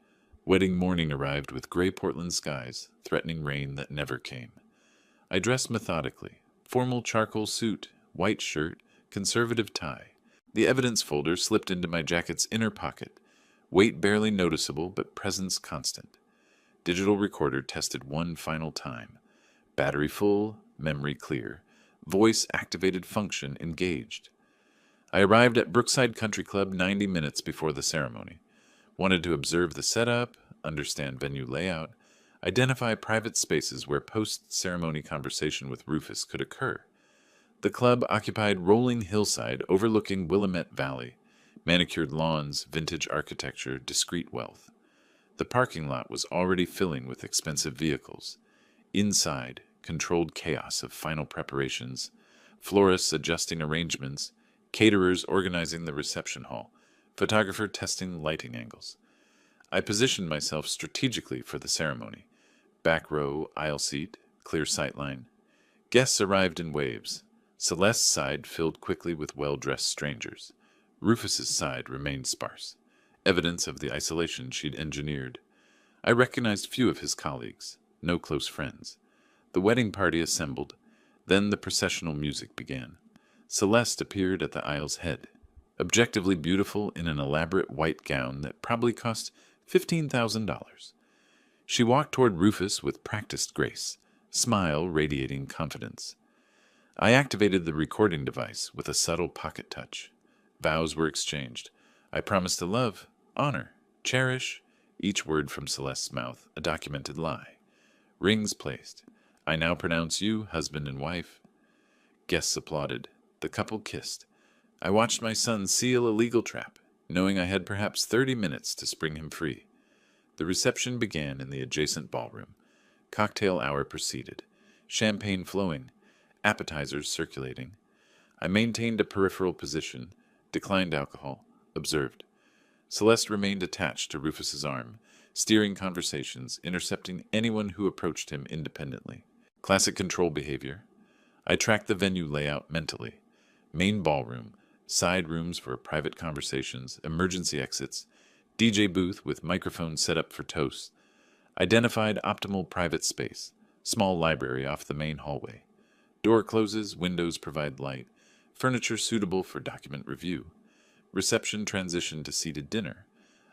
Wedding morning arrived with gray Portland skies, threatening rain that never came. I dressed methodically. Formal charcoal suit, white shirt, conservative tie. The evidence folder slipped into my jacket's inner pocket. Weight barely noticeable, but presence constant. Digital recorder tested one final time. Battery full, memory clear. Voice activated function engaged. I arrived at Brookside Country Club 90 minutes before the ceremony. Wanted to observe the setup, understand venue layout, identify private spaces where post-ceremony conversation with Rufus could occur. The club occupied rolling hillside overlooking Willamette Valley, manicured lawns, vintage architecture, discreet wealth. The parking lot was already filling with expensive vehicles. Inside, controlled chaos of final preparations, florists adjusting arrangements, caterers organizing the reception hall, photographer testing lighting angles. I positioned myself strategically for the ceremony. Back row, aisle seat, clear sightline. Guests arrived in waves. Celeste's side filled quickly with well-dressed strangers. Rufus's side remained sparse, evidence of the isolation she'd engineered. I recognized few of his colleagues, no close friends. The wedding party assembled, then the processional music began. Celeste appeared at the aisle's head, objectively beautiful in an elaborate white gown that probably cost $15,000. She walked toward Rufus with practiced grace, smile radiating confidence. I activated the recording device with a subtle pocket touch. Vows were exchanged. I promised to love, honor, cherish, each word from Celeste's mouth a documented lie. Rings placed. I now pronounce you husband and wife. Guests applauded. The couple kissed. I watched my son seal a legal trap, knowing I had perhaps 30 minutes to spring him free. The reception began in the adjacent ballroom. Cocktail hour proceeded. Champagne flowing. Appetizers circulating. I maintained a peripheral position, declined alcohol, observed. Celeste remained attached to Rufus's arm, steering conversations, intercepting anyone who approached him independently. Classic control behavior. I tracked the venue layout mentally. Main ballroom, side rooms for private conversations, emergency exits, DJ booth with microphones set up for toasts. Identified optimal private space, small library off the main hallway. Door closes, windows provide light, furniture suitable for document review. Reception transitioned to seated dinner.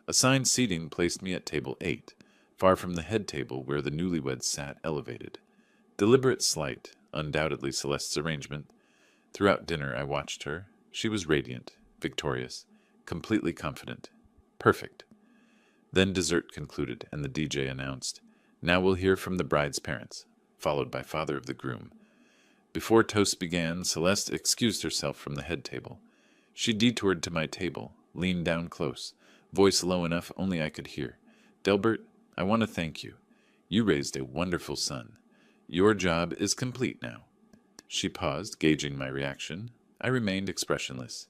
Assigned seating placed me at table 8, far from the head table where the newlyweds sat elevated. Deliberate slight, undoubtedly Celeste's arrangement. Throughout dinner I watched her. She was radiant, victorious, completely confident. Perfect. Then dessert concluded, and the DJ announced, "Now we'll hear from the bride's parents," followed by father of the groom. Before toast began, Celeste excused herself from the head table. She detoured to my table, leaned down close, voice low enough only I could hear. "Delbert, I want to thank you. You raised a wonderful son. Your job is complete now." She paused, gauging my reaction. I remained expressionless.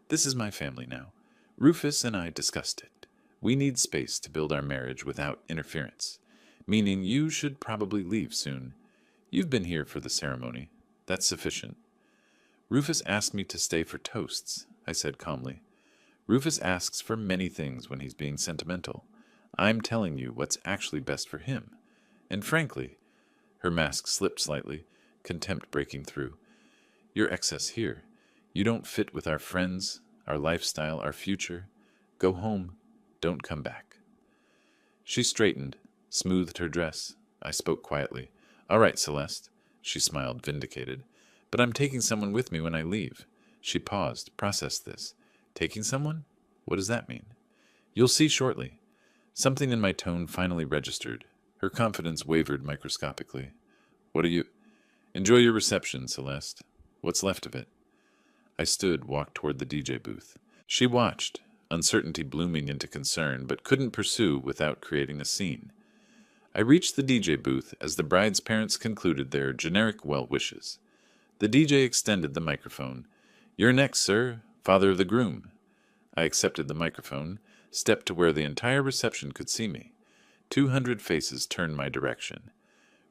"This is my family now. Rufus and I discussed it. We need space to build our marriage without interference, meaning you should probably leave soon. You've been here for the ceremony. That's sufficient." "Rufus asked me to stay for toasts," I said calmly. "Rufus asks for many things when he's being sentimental. I'm telling you what's actually best for him. And frankly," her mask slipped slightly, contempt breaking through, "you're excess here. You don't fit with our friends, our lifestyle, our future. Go home. Don't come back." She straightened, smoothed her dress. I spoke quietly. "All right, Celeste." She smiled, vindicated. "But I'm taking someone with me when I leave." She paused, processed this. "Taking someone? What does that mean?" "You'll see shortly." Something in my tone finally registered. Her confidence wavered microscopically. "What are you—" "Enjoy your reception, Celeste. What's left of it." I stood, walked toward the DJ booth. She watched, uncertainty blooming into concern, but couldn't pursue without creating a scene. I reached the DJ booth as the bride's parents concluded their generic well wishes. The DJ extended the microphone. "You're next, sir, father of the groom." I accepted the microphone, stepped to where the entire reception could see me. 200 faces turned my direction.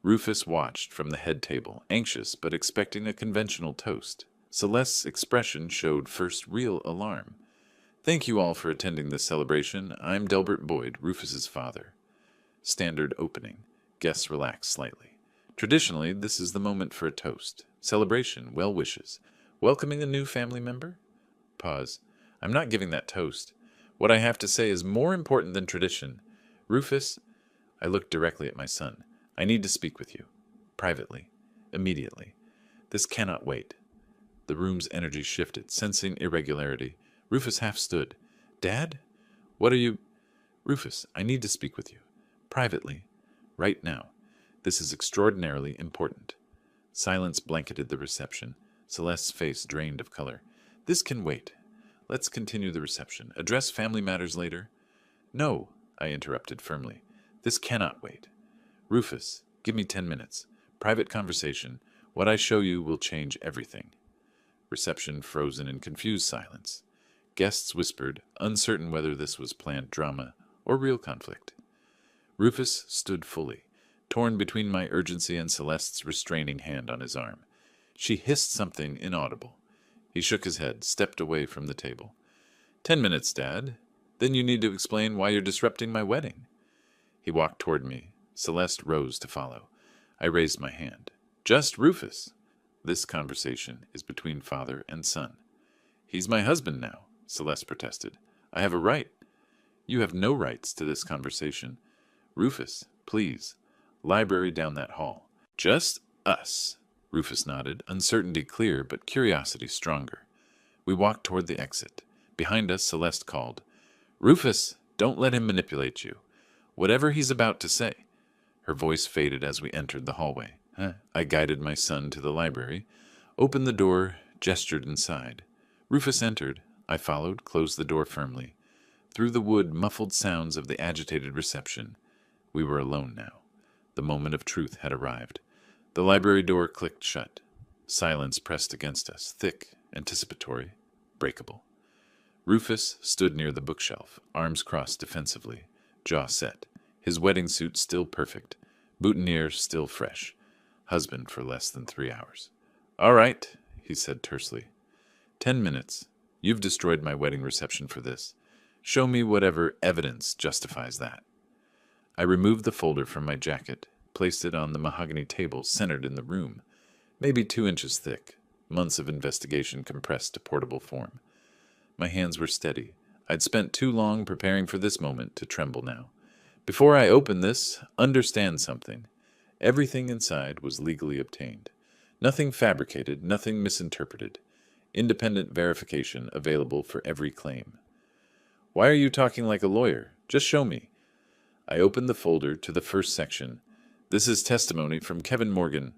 Rufus watched from the head table, anxious but expecting a conventional toast. Celeste's expression showed first real alarm. "Thank you all for attending this celebration. I'm Delbert Boyd, Rufus's father." Standard opening. Guests relax slightly. Traditionally, this is the moment for a toast, celebration, well wishes. Welcoming a new family member? Pause. "I'm not giving that toast. What I have to say is more important than tradition. Rufus," I looked directly at my son, "I need to speak with you. Privately. Immediately. This cannot wait." The room's energy shifted, sensing irregularity. Rufus half stood. "Dad? What are you—" "Rufus, I need to speak with you. Privately. Right now. This is extraordinarily important." Silence blanketed the reception. Celeste's face drained of color. This can wait. Let's continue the reception. Address family matters later. No, I interrupted firmly. This cannot wait. Rufus, give me 10 minutes. Private conversation. What I show you will change everything. Reception frozen in confused silence. Guests whispered, uncertain whether this was planned drama or real conflict. Rufus stood fully, torn between my urgency and Celeste's restraining hand on his arm. She hissed something inaudible. He shook his head, stepped away from the table. 10 minutes, Dad. Then you need to explain why you're disrupting my wedding. He walked toward me. Celeste rose to follow. I raised my hand. Just Rufus. This conversation is between father and son. He's my husband now, Celeste protested. I have a right. You have no rights to this conversation. Rufus, please. Library down that hall. Just us. Rufus nodded, uncertainty clear but curiosity stronger. We walked toward the exit. Behind us, Celeste called. Rufus, don't let him manipulate you. Whatever he's about to say. Her voice faded as we entered the hallway. I guided my son to the library, opened the door, gestured inside. Rufus entered. I followed, closed the door firmly. Through the wood, muffled sounds of the agitated reception. We were alone now. The moment of truth had arrived. The library door clicked shut. Silence pressed against us, thick, anticipatory, breakable. Rufus stood near the bookshelf, arms crossed defensively, jaw set, his wedding suit still perfect, boutonniere still fresh, husband for less than 3 hours. All right, he said tersely. 10 minutes. You've destroyed my wedding reception for this. Show me whatever evidence justifies that. I removed the folder from my jacket, placed it on the mahogany table centered in the room, maybe 2 inches thick, months of investigation compressed to portable form. My hands were steady. I'd spent too long preparing for this moment to tremble now. Before I open this, understand something. Everything inside was legally obtained. Nothing fabricated, nothing misinterpreted. Independent verification available for every claim. Why are you talking like a lawyer? Just show me. I opened the folder to the first section. This is testimony from Kevin Morgan.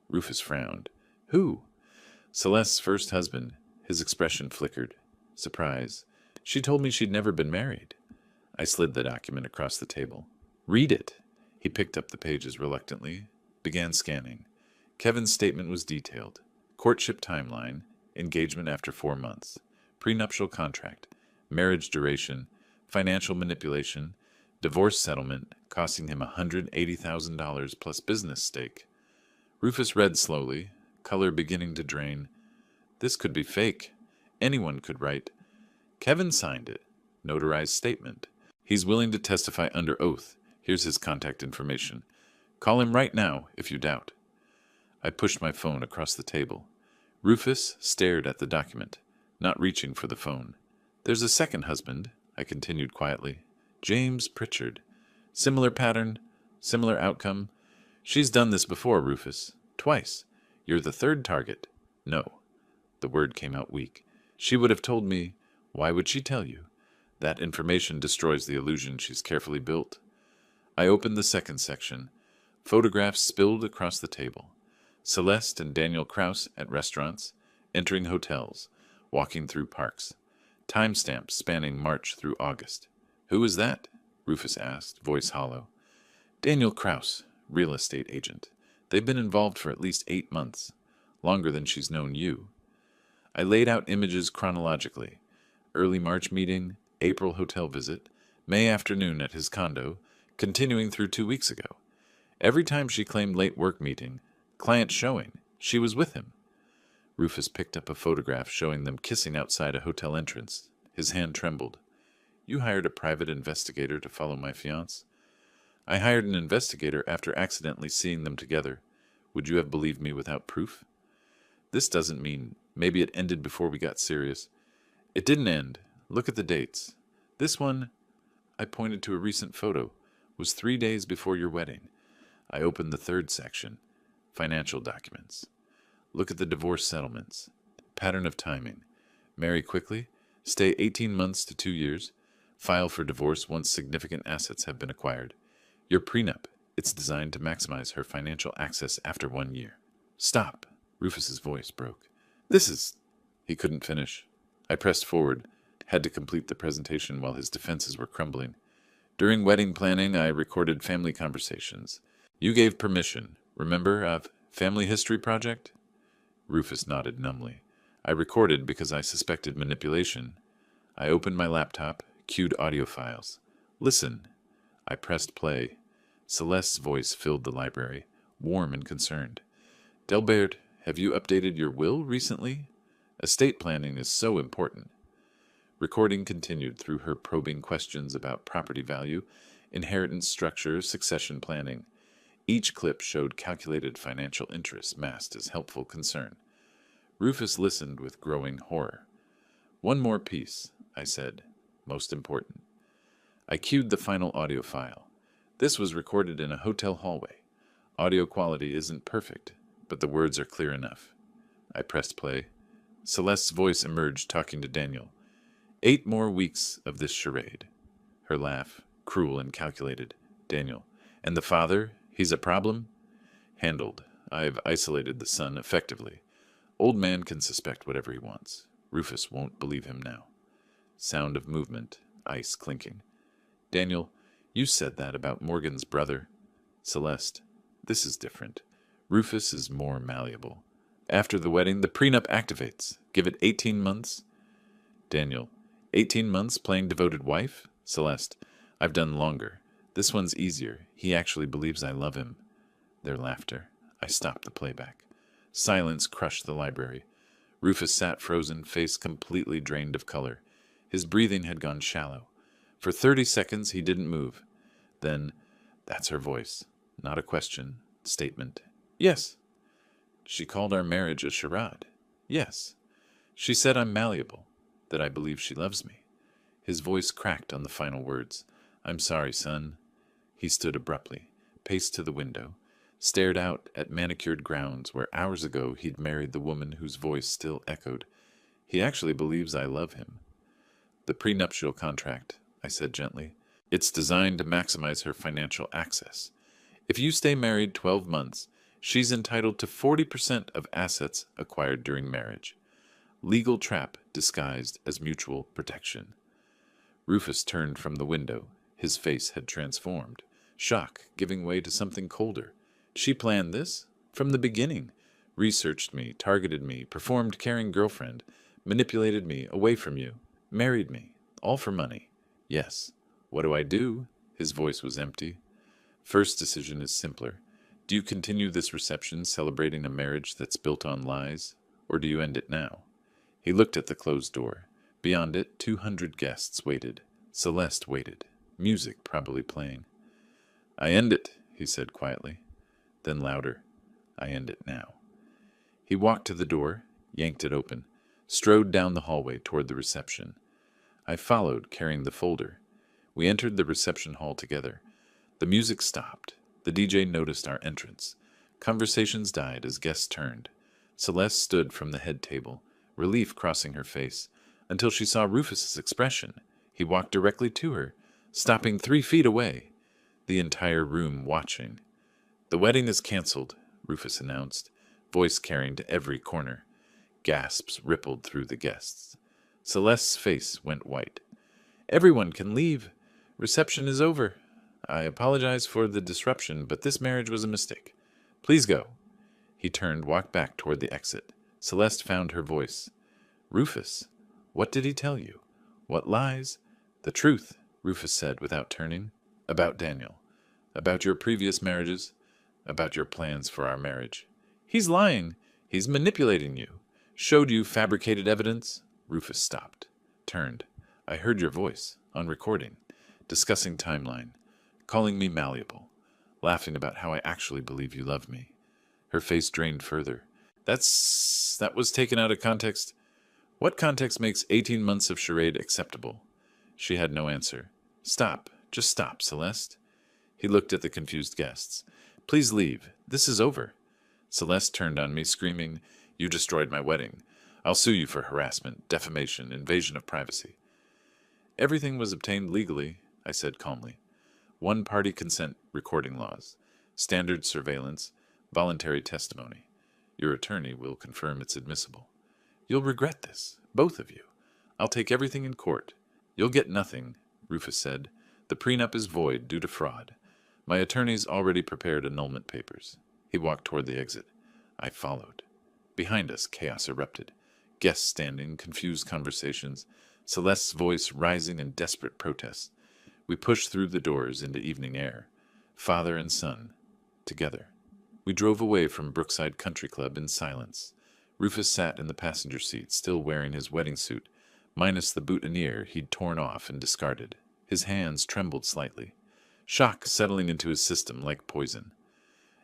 Rufus frowned. Who? Celeste's first husband. His expression flickered. Surprise. She told me she'd never been married. I slid the document across the table. Read it. He picked up the pages reluctantly, began scanning. Kevin's statement was detailed. Courtship timeline, engagement after 4 months, prenuptial contract, marriage duration, financial manipulation, divorce settlement costing him $180,000 plus business stake. Rufus read slowly, color beginning to drain. This could be fake. Anyone could write. Kevin signed it. Notarized statement. He's willing to testify under oath. Here's his contact information. Call him right now if you doubt. I pushed my phone across the table. Rufus stared at the document, not reaching for the phone. There's a second husband, I continued quietly. James Pritchard. Similar pattern, similar outcome. She's done this before, Rufus. Twice. You're the third target. No. The word came out weak. She would have told me. Why would she tell you? That information destroys the illusion she's carefully built. I opened the second section. Photographs spilled across the table. Celeste and Daniel Kraus at restaurants, entering hotels, walking through parks. Timestamps spanning March through August. Who is that? Rufus asked, voice hollow. Daniel Kraus, real estate agent. They've been involved for at least 8 months, longer than she's known you. I laid out images chronologically. Early March meeting, April hotel visit, May afternoon at his condo, continuing through 2 weeks ago. Every time she claimed late work meeting, client showing, she was with him. Rufus picked up a photograph showing them kissing outside a hotel entrance. His hand trembled. You hired a private investigator to follow my fiancé? I hired an investigator after accidentally seeing them together. Would you have believed me without proof? This doesn't mean maybe it ended before we got serious. It didn't end. Look at the dates. This one, I pointed to a recent photo, was 3 days before your wedding. I opened the third section, financial documents. Look at the divorce settlements. Pattern of timing. Marry quickly, stay 18 months to 2 years, file for divorce once significant assets have been acquired. Your prenup, it's designed to maximize her financial access after 1 year. Stop. Rufus's voice broke. This is... He couldn't finish. I pressed forward, had to complete the presentation while his defenses were crumbling. During wedding planning, I recorded family conversations. You gave permission, remember, of Family History Project? Rufus nodded numbly. I recorded because I suspected manipulation. I opened my laptop, queued audio files. Listen. I pressed play. Celeste's voice filled the library, warm and concerned. Delbert, have you updated your will recently? Estate planning is so important. Recording continued through her probing questions about property value, inheritance structure, succession planning. Each clip showed calculated financial interests masked as helpful concern. Rufus listened with growing horror. One more piece, I said. Most important. I cued the final audio file. This was recorded in a hotel hallway. Audio quality isn't perfect, but the words are clear enough. I pressed play. Celeste's voice emerged, talking to Daniel. 8 more weeks of this charade. Her laugh, cruel and calculated. Daniel. And the father? He's a problem? Handled. I've isolated the son effectively. Old man can suspect whatever he wants. Rufus won't believe him now. Sound of movement, ice clinking. Daniel, you said that about Morgan's brother. Celeste, this is different. Rufus is more malleable. After the wedding, the prenup activates. Give it 18 months. Daniel, 18 months playing devoted wife? Celeste, I've done longer. This one's easier. He actually believes I love him. Their laughter. I stopped the playback. Silence crushed the library. Rufus sat frozen, face completely drained of color. His breathing had gone shallow. For 30 seconds he didn't move. Then, that's her voice. Not a question. Statement. Yes. She called our marriage a charade. Yes. She said I'm malleable, that I believe she loves me. His voice cracked on the final words. I'm sorry, son. He stood abruptly, paced to the window, stared out at manicured grounds where hours ago he'd married the woman whose voice still echoed. He actually believes I love him. The prenuptial contract, I said gently. It's designed to maximize her financial access. If you stay married 12 months, she's entitled to 40% of assets acquired during marriage. Legal trap disguised as mutual protection. Rufus turned from the window. His face had transformed, shock giving way to something colder. She planned this? From the beginning. Researched me, targeted me, performed caring girlfriend, manipulated me away from you, married me, all for money. Yes. What do I do? His voice was empty. First decision is simpler. Do you continue this reception celebrating a marriage that's built on lies, or do you end it now? He looked at the closed door. Beyond it, 200 guests waited. Celeste waited. Music probably playing. I end it, he said quietly. Then louder, I end it now. He walked to the door, yanked it open, strode down the hallway toward the reception. I followed, carrying the folder. We entered the reception hall together. The music stopped. The DJ noticed our entrance. Conversations died as guests turned. Celeste stood from the head table, relief crossing her face, until she saw Rufus's expression. He walked directly to her, stopping 3 feet away, the entire room watching. The wedding is canceled, Rufus announced, voice carrying to every corner. Gasps rippled through the guests. Celeste's face went white. Everyone can leave. Reception is over. I apologize for the disruption, but this marriage was a mistake. Please go. He turned, walked back toward the exit. Celeste found her voice. Rufus, what did he tell you? What lies? The truth, Rufus said without turning. About Daniel. About your previous marriages. About your plans for our marriage. He's lying. He's manipulating you. Showed you fabricated evidence. Rufus stopped. Turned. I heard your voice. On recording. Discussing timeline. Calling me malleable. Laughing about how I actually believe you love me. Her face drained further. That was taken out of context. What context makes 18 months of charade acceptable? She had no answer. Stop. Just stop, Celeste. He looked at the confused guests. Please leave. This is over. Celeste turned on me, screaming, You destroyed my wedding. I'll sue you for harassment, defamation, invasion of privacy. Everything was obtained legally, I said calmly. One-party consent recording laws, standard surveillance, voluntary testimony. Your attorney will confirm it's admissible. You'll regret this, both of you. I'll take everything in court. You'll get nothing, Rufus said. The prenup is void due to fraud. My attorney's already prepared annulment papers. He walked toward the exit. I followed. Behind us, chaos erupted. Guests standing, confused conversations, Celeste's voice rising in desperate protest. We pushed through the doors into evening air, father and son, together. We drove away from Brookside Country Club in silence. Rufus sat in the passenger seat, still wearing his wedding suit, minus the boutonniere he'd torn off and discarded. His hands trembled slightly, shock settling into his system like poison.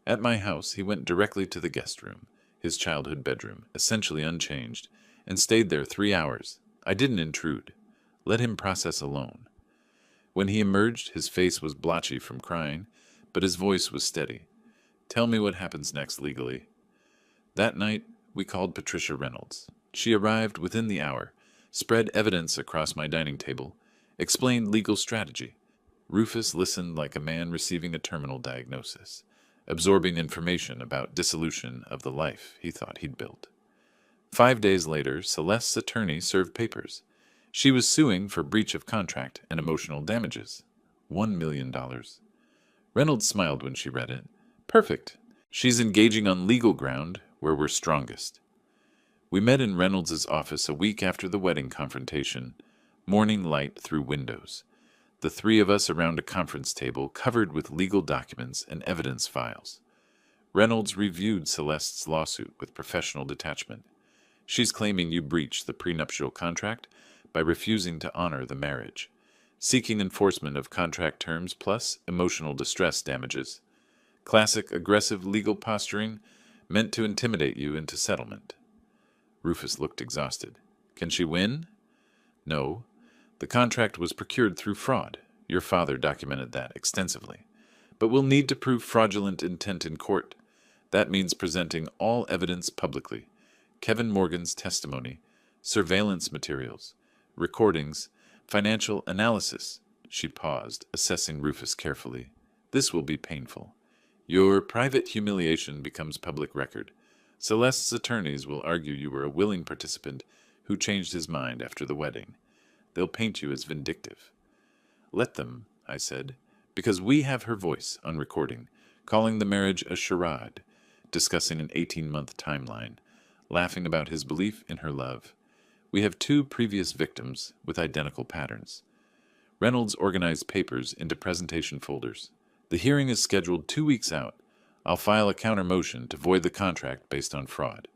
At my house, he went directly to the guest room, his childhood bedroom, essentially unchanged, and stayed there 3 hours. I didn't intrude. Let him process alone. When he emerged, his face was blotchy from crying, but his voice was steady. Tell me what happens next legally. That night, we called Patricia Reynolds. She arrived within the hour, spread evidence across my dining table, explained legal strategy. Rufus listened like a man receiving a terminal diagnosis, absorbing information about dissolution of the life he thought he'd built. 5 days later, Celeste's attorney served papers. She was suing for breach of contract and emotional damages. $1 million. Reynolds smiled when she read it. Perfect. She's engaging on legal ground where we're strongest. We met in Reynolds' office a week after the wedding confrontation, morning light through windows. The three of us around a conference table covered with legal documents and evidence files. Reynolds reviewed Celeste's lawsuit with professional detachment. She's claiming you breached the prenuptial contract by refusing to honor the marriage, seeking enforcement of contract terms plus emotional distress damages. Classic aggressive legal posturing meant to intimidate you into settlement. Rufus looked exhausted. Can she win? No. The contract was procured through fraud. Your father documented that extensively. But we'll need to prove fraudulent intent in court. That means presenting all evidence publicly. Kevin Morgan's testimony, surveillance materials, recordings, financial analysis. She paused, assessing Rufus carefully. This will be painful. Your private humiliation becomes public record. Celeste's attorneys will argue you were a willing participant who changed his mind after the wedding. They'll paint you as vindictive. Let them, I said, because we have her voice on recording, calling the marriage a charade, discussing an 18-month timeline, laughing about his belief in her love. We have 2 previous victims with identical patterns. Reynolds organized papers into presentation folders. The hearing is scheduled 2 weeks out. I'll file a counter motion to void the contract based on fraud.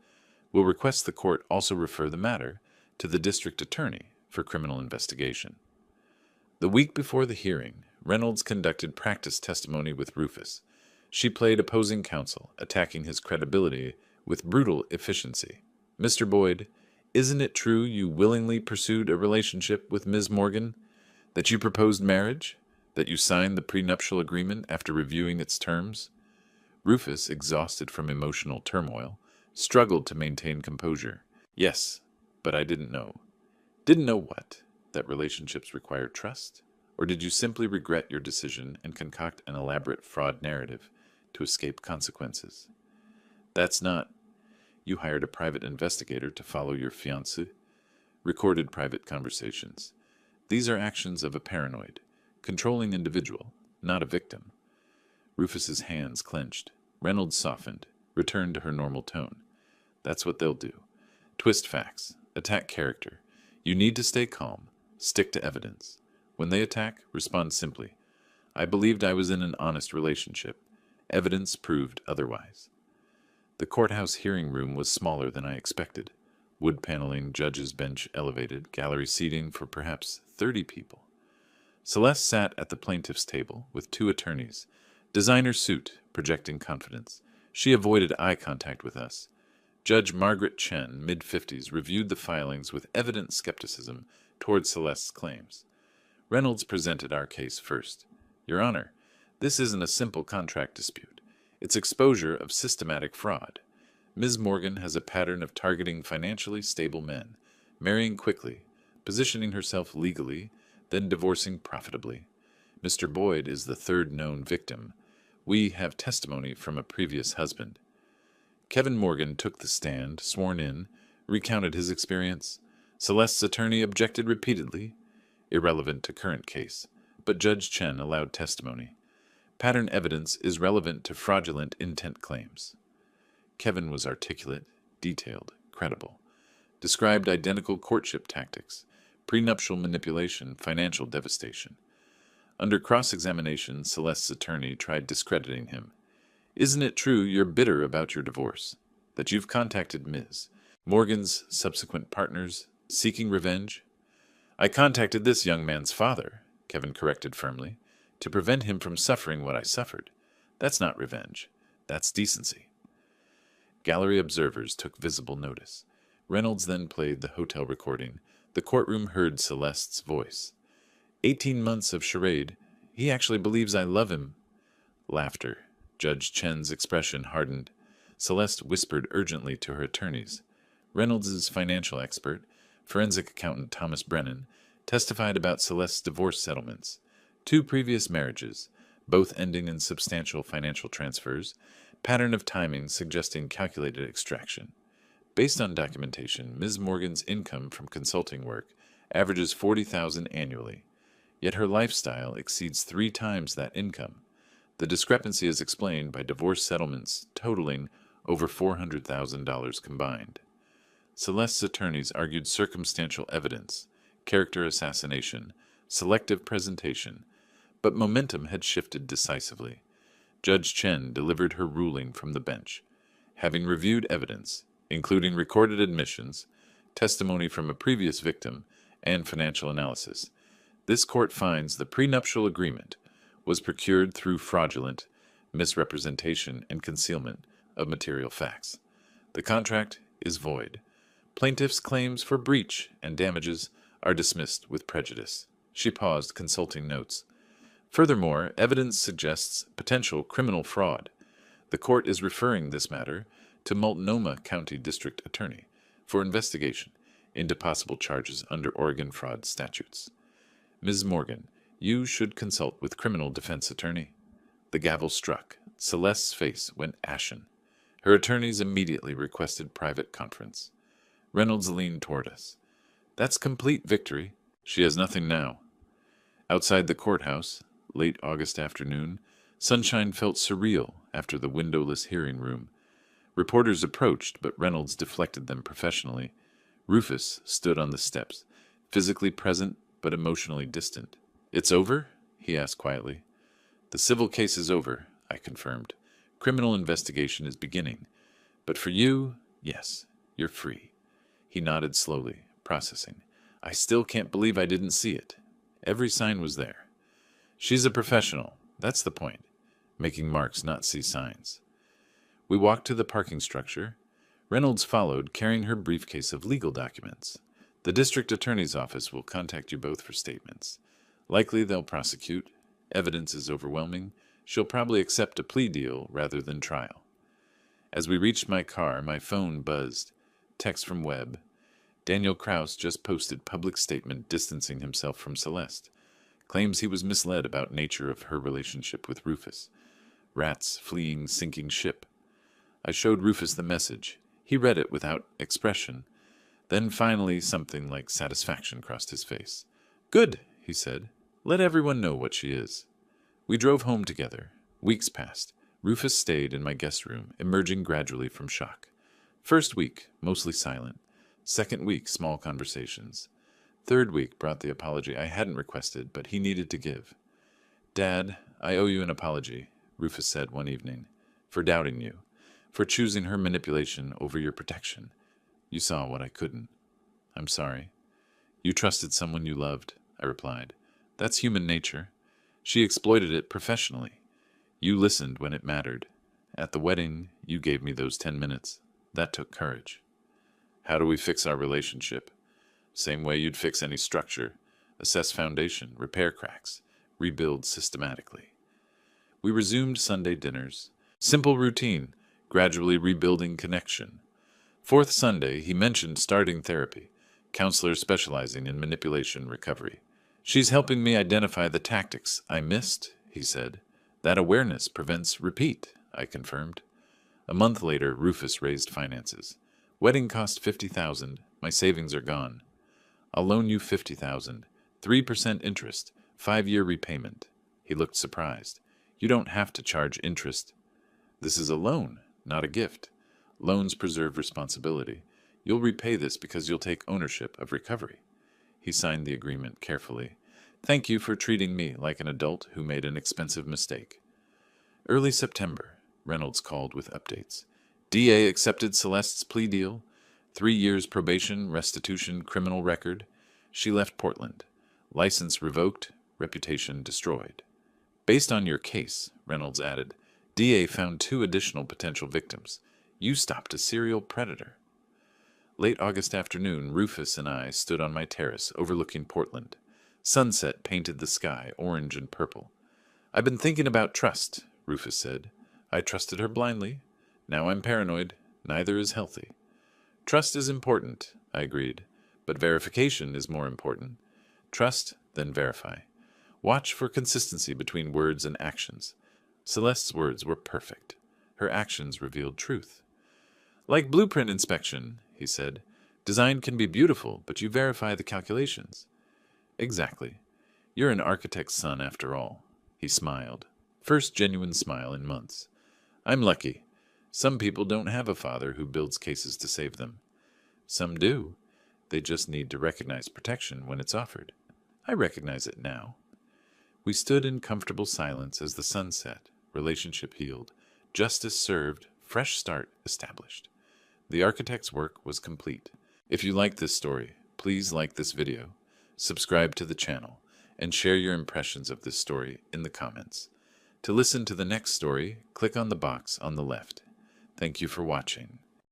We'll request the court also refer the matter to the district attorney for criminal investigation. The week before the hearing, Reynolds conducted practice testimony with Rufus. She played opposing counsel, attacking his credibility with brutal efficiency. Mr. Boyd, isn't it true you willingly pursued a relationship with Ms. Morgan? That you proposed marriage? That you signed the prenuptial agreement after reviewing its terms? Rufus, exhausted from emotional turmoil, struggled to maintain composure. Yes, but I didn't know. Didn't know what? That relationships require trust? Or did you simply regret your decision and concoct an elaborate fraud narrative to escape consequences? That's not. You hired a private investigator to follow your fiancé, recorded private conversations. These are actions of a paranoid, controlling individual, not a victim. Rufus's hands clenched. Reynolds softened, returned to her normal tone. That's what they'll do. Twist facts, attack character. You need to stay calm, stick to evidence. When they attack, respond simply. I believed I was in an honest relationship. Evidence proved otherwise. The courthouse hearing room was smaller than I expected. Wood paneling, judge's bench elevated, gallery seating for perhaps 30 people. Celeste sat at the plaintiff's table with 2 attorneys. Designer suit, projecting confidence. She avoided eye contact with us. Judge Margaret Chen, mid-50s, reviewed the filings with evident skepticism toward Celeste's claims. Reynolds presented our case first. Your Honor, this isn't a simple contract dispute. It's exposure of systematic fraud. Ms. Morgan has a pattern of targeting financially stable men, marrying quickly, positioning herself legally, then divorcing profitably. Mr. Boyd is the 3rd known victim. We have testimony from a previous husband. Kevin Morgan took the stand, sworn in, recounted his experience. Celeste's attorney objected repeatedly, irrelevant to current case, but Judge Chen allowed testimony. Pattern evidence is relevant to fraudulent intent claims. Kevin was articulate, detailed, credible. Described identical courtship tactics, prenuptial manipulation, financial devastation. Under cross-examination, Celeste's attorney tried discrediting him. Isn't it true you're bitter about your divorce? That you've contacted Ms. Morgan's subsequent partners, seeking revenge? I contacted this young man's father, Kevin corrected firmly, to prevent him from suffering what I suffered. That's not revenge. That's decency. Gallery observers took visible notice. Reynolds then played the hotel recording. The courtroom heard Celeste's voice. 18 months of charade. He actually believes I love him. Laughter. Judge Chen's expression hardened. Celeste whispered urgently to her attorneys. Reynolds's financial expert, forensic accountant Thomas Brennan, testified about Celeste's divorce settlements. 2 previous marriages, both ending in substantial financial transfers, pattern of timing suggesting calculated extraction. Based on documentation, Ms. Morgan's income from consulting work averages $40,000 annually, yet her lifestyle exceeds 3 times that income. The discrepancy is explained by divorce settlements totaling over $400,000 combined. Celeste's attorneys argued circumstantial evidence, character assassination, selective presentation, but momentum had shifted decisively. Judge Chen delivered her ruling from the bench. Having reviewed evidence, including recorded admissions, testimony from a previous victim, and financial analysis, this court finds the prenuptial agreement was procured through fraudulent misrepresentation and concealment of material facts. The contract is void. Plaintiff's claims for breach and damages are dismissed with prejudice. She paused, consulting notes. Furthermore, evidence suggests potential criminal fraud. The court is referring this matter to Multnomah County District Attorney for investigation into possible charges under Oregon fraud statutes. Ms. Morgan, you should consult with criminal defense attorney. The gavel struck. Celeste's face went ashen. Her attorneys immediately requested private conference. Reynolds leaned toward us. That's complete victory. She has nothing now. Outside the courthouse, late August afternoon, sunshine felt surreal after the windowless hearing room. Reporters approached, but Reynolds deflected them professionally. Rufus stood on the steps, physically present but emotionally distant. It's over? He asked quietly. The civil case is over, I confirmed. Criminal investigation is beginning. But for you, yes, you're free. He nodded slowly, processing. I still can't believe I didn't see it. Every sign was there. She's a professional. That's the point. Making Marks not see signs. We walked to the parking structure. Reynolds followed, carrying her briefcase of legal documents. The district attorney's office will contact you both for statements. Likely they'll prosecute. Evidence is overwhelming. She'll probably accept a plea deal rather than trial. As we reached my car, my phone buzzed. Text from Webb. Daniel Kraus just posted public statement distancing himself from Celeste. Claims he was misled about nature of her relationship with Rufus. Rats fleeing sinking ship. I showed Rufus the message. He read it without expression. Then finally something like satisfaction crossed his face. Good, he said. Let everyone know what she is. We drove home together. Weeks passed. Rufus stayed in my guest room, emerging gradually from shock. First week, mostly silent. Second week, small conversations. Third week brought the apology I hadn't requested, but he needed to give. Dad, I owe you an apology, Rufus said one evening, for doubting you, for choosing her manipulation over your protection. You saw what I couldn't. I'm sorry. You trusted someone you loved, I replied. That's human nature. She exploited it professionally. You listened when it mattered. At the wedding, you gave me those 10 minutes. That took courage. How do we fix our relationship? Same way you'd fix any structure. Assess foundation, repair cracks, rebuild systematically. We resumed Sunday dinners. Simple routine, gradually rebuilding connection. Fourth Sunday, he mentioned starting therapy, counselor specializing in manipulation recovery. She's helping me identify the tactics I missed, he said. That awareness prevents repeat, I confirmed. A month later, Rufus raised finances. Wedding cost $50,000. My savings are gone. I'll loan you $50,000. 3% interest. 5-year repayment. He looked surprised. You don't have to charge interest. This is a loan, not a gift. Loans preserve responsibility. You'll repay this because you'll take ownership of recovery. He signed the agreement carefully. Thank you for treating me like an adult who made an expensive mistake. Early September, Reynolds called with updates. DA accepted Celeste's plea deal. 3 years probation, restitution, criminal record. She left Portland. License revoked, reputation destroyed. Based on your case, Reynolds added, DA found 2 additional potential victims. You stopped a serial predator. Late August afternoon, Rufus and I stood on my terrace overlooking Portland. Sunset painted the sky orange and purple. I've been thinking about trust, Rufus said. I trusted her blindly. Now I'm paranoid. Neither is healthy. Trust is important, I agreed, but verification is more important. Trust, then verify. Watch for consistency between words and actions. Celeste's words were perfect. Her actions revealed truth. Like blueprint inspection, he said, design can be beautiful, but you verify the calculations. Exactly. You're an architect's son after all. He smiled. First genuine smile in months. I'm lucky. Some people don't have a father who builds cases to save them. Some do. They just need to recognize protection when it's offered. I recognize it now. We stood in comfortable silence as the sun set, relationship healed, justice served, fresh start established. The architect's work was complete. If you like this story, please like this video, subscribe to the channel, and share your impressions of this story in the comments. To listen to the next story, click on the box on the left. Thank you for watching.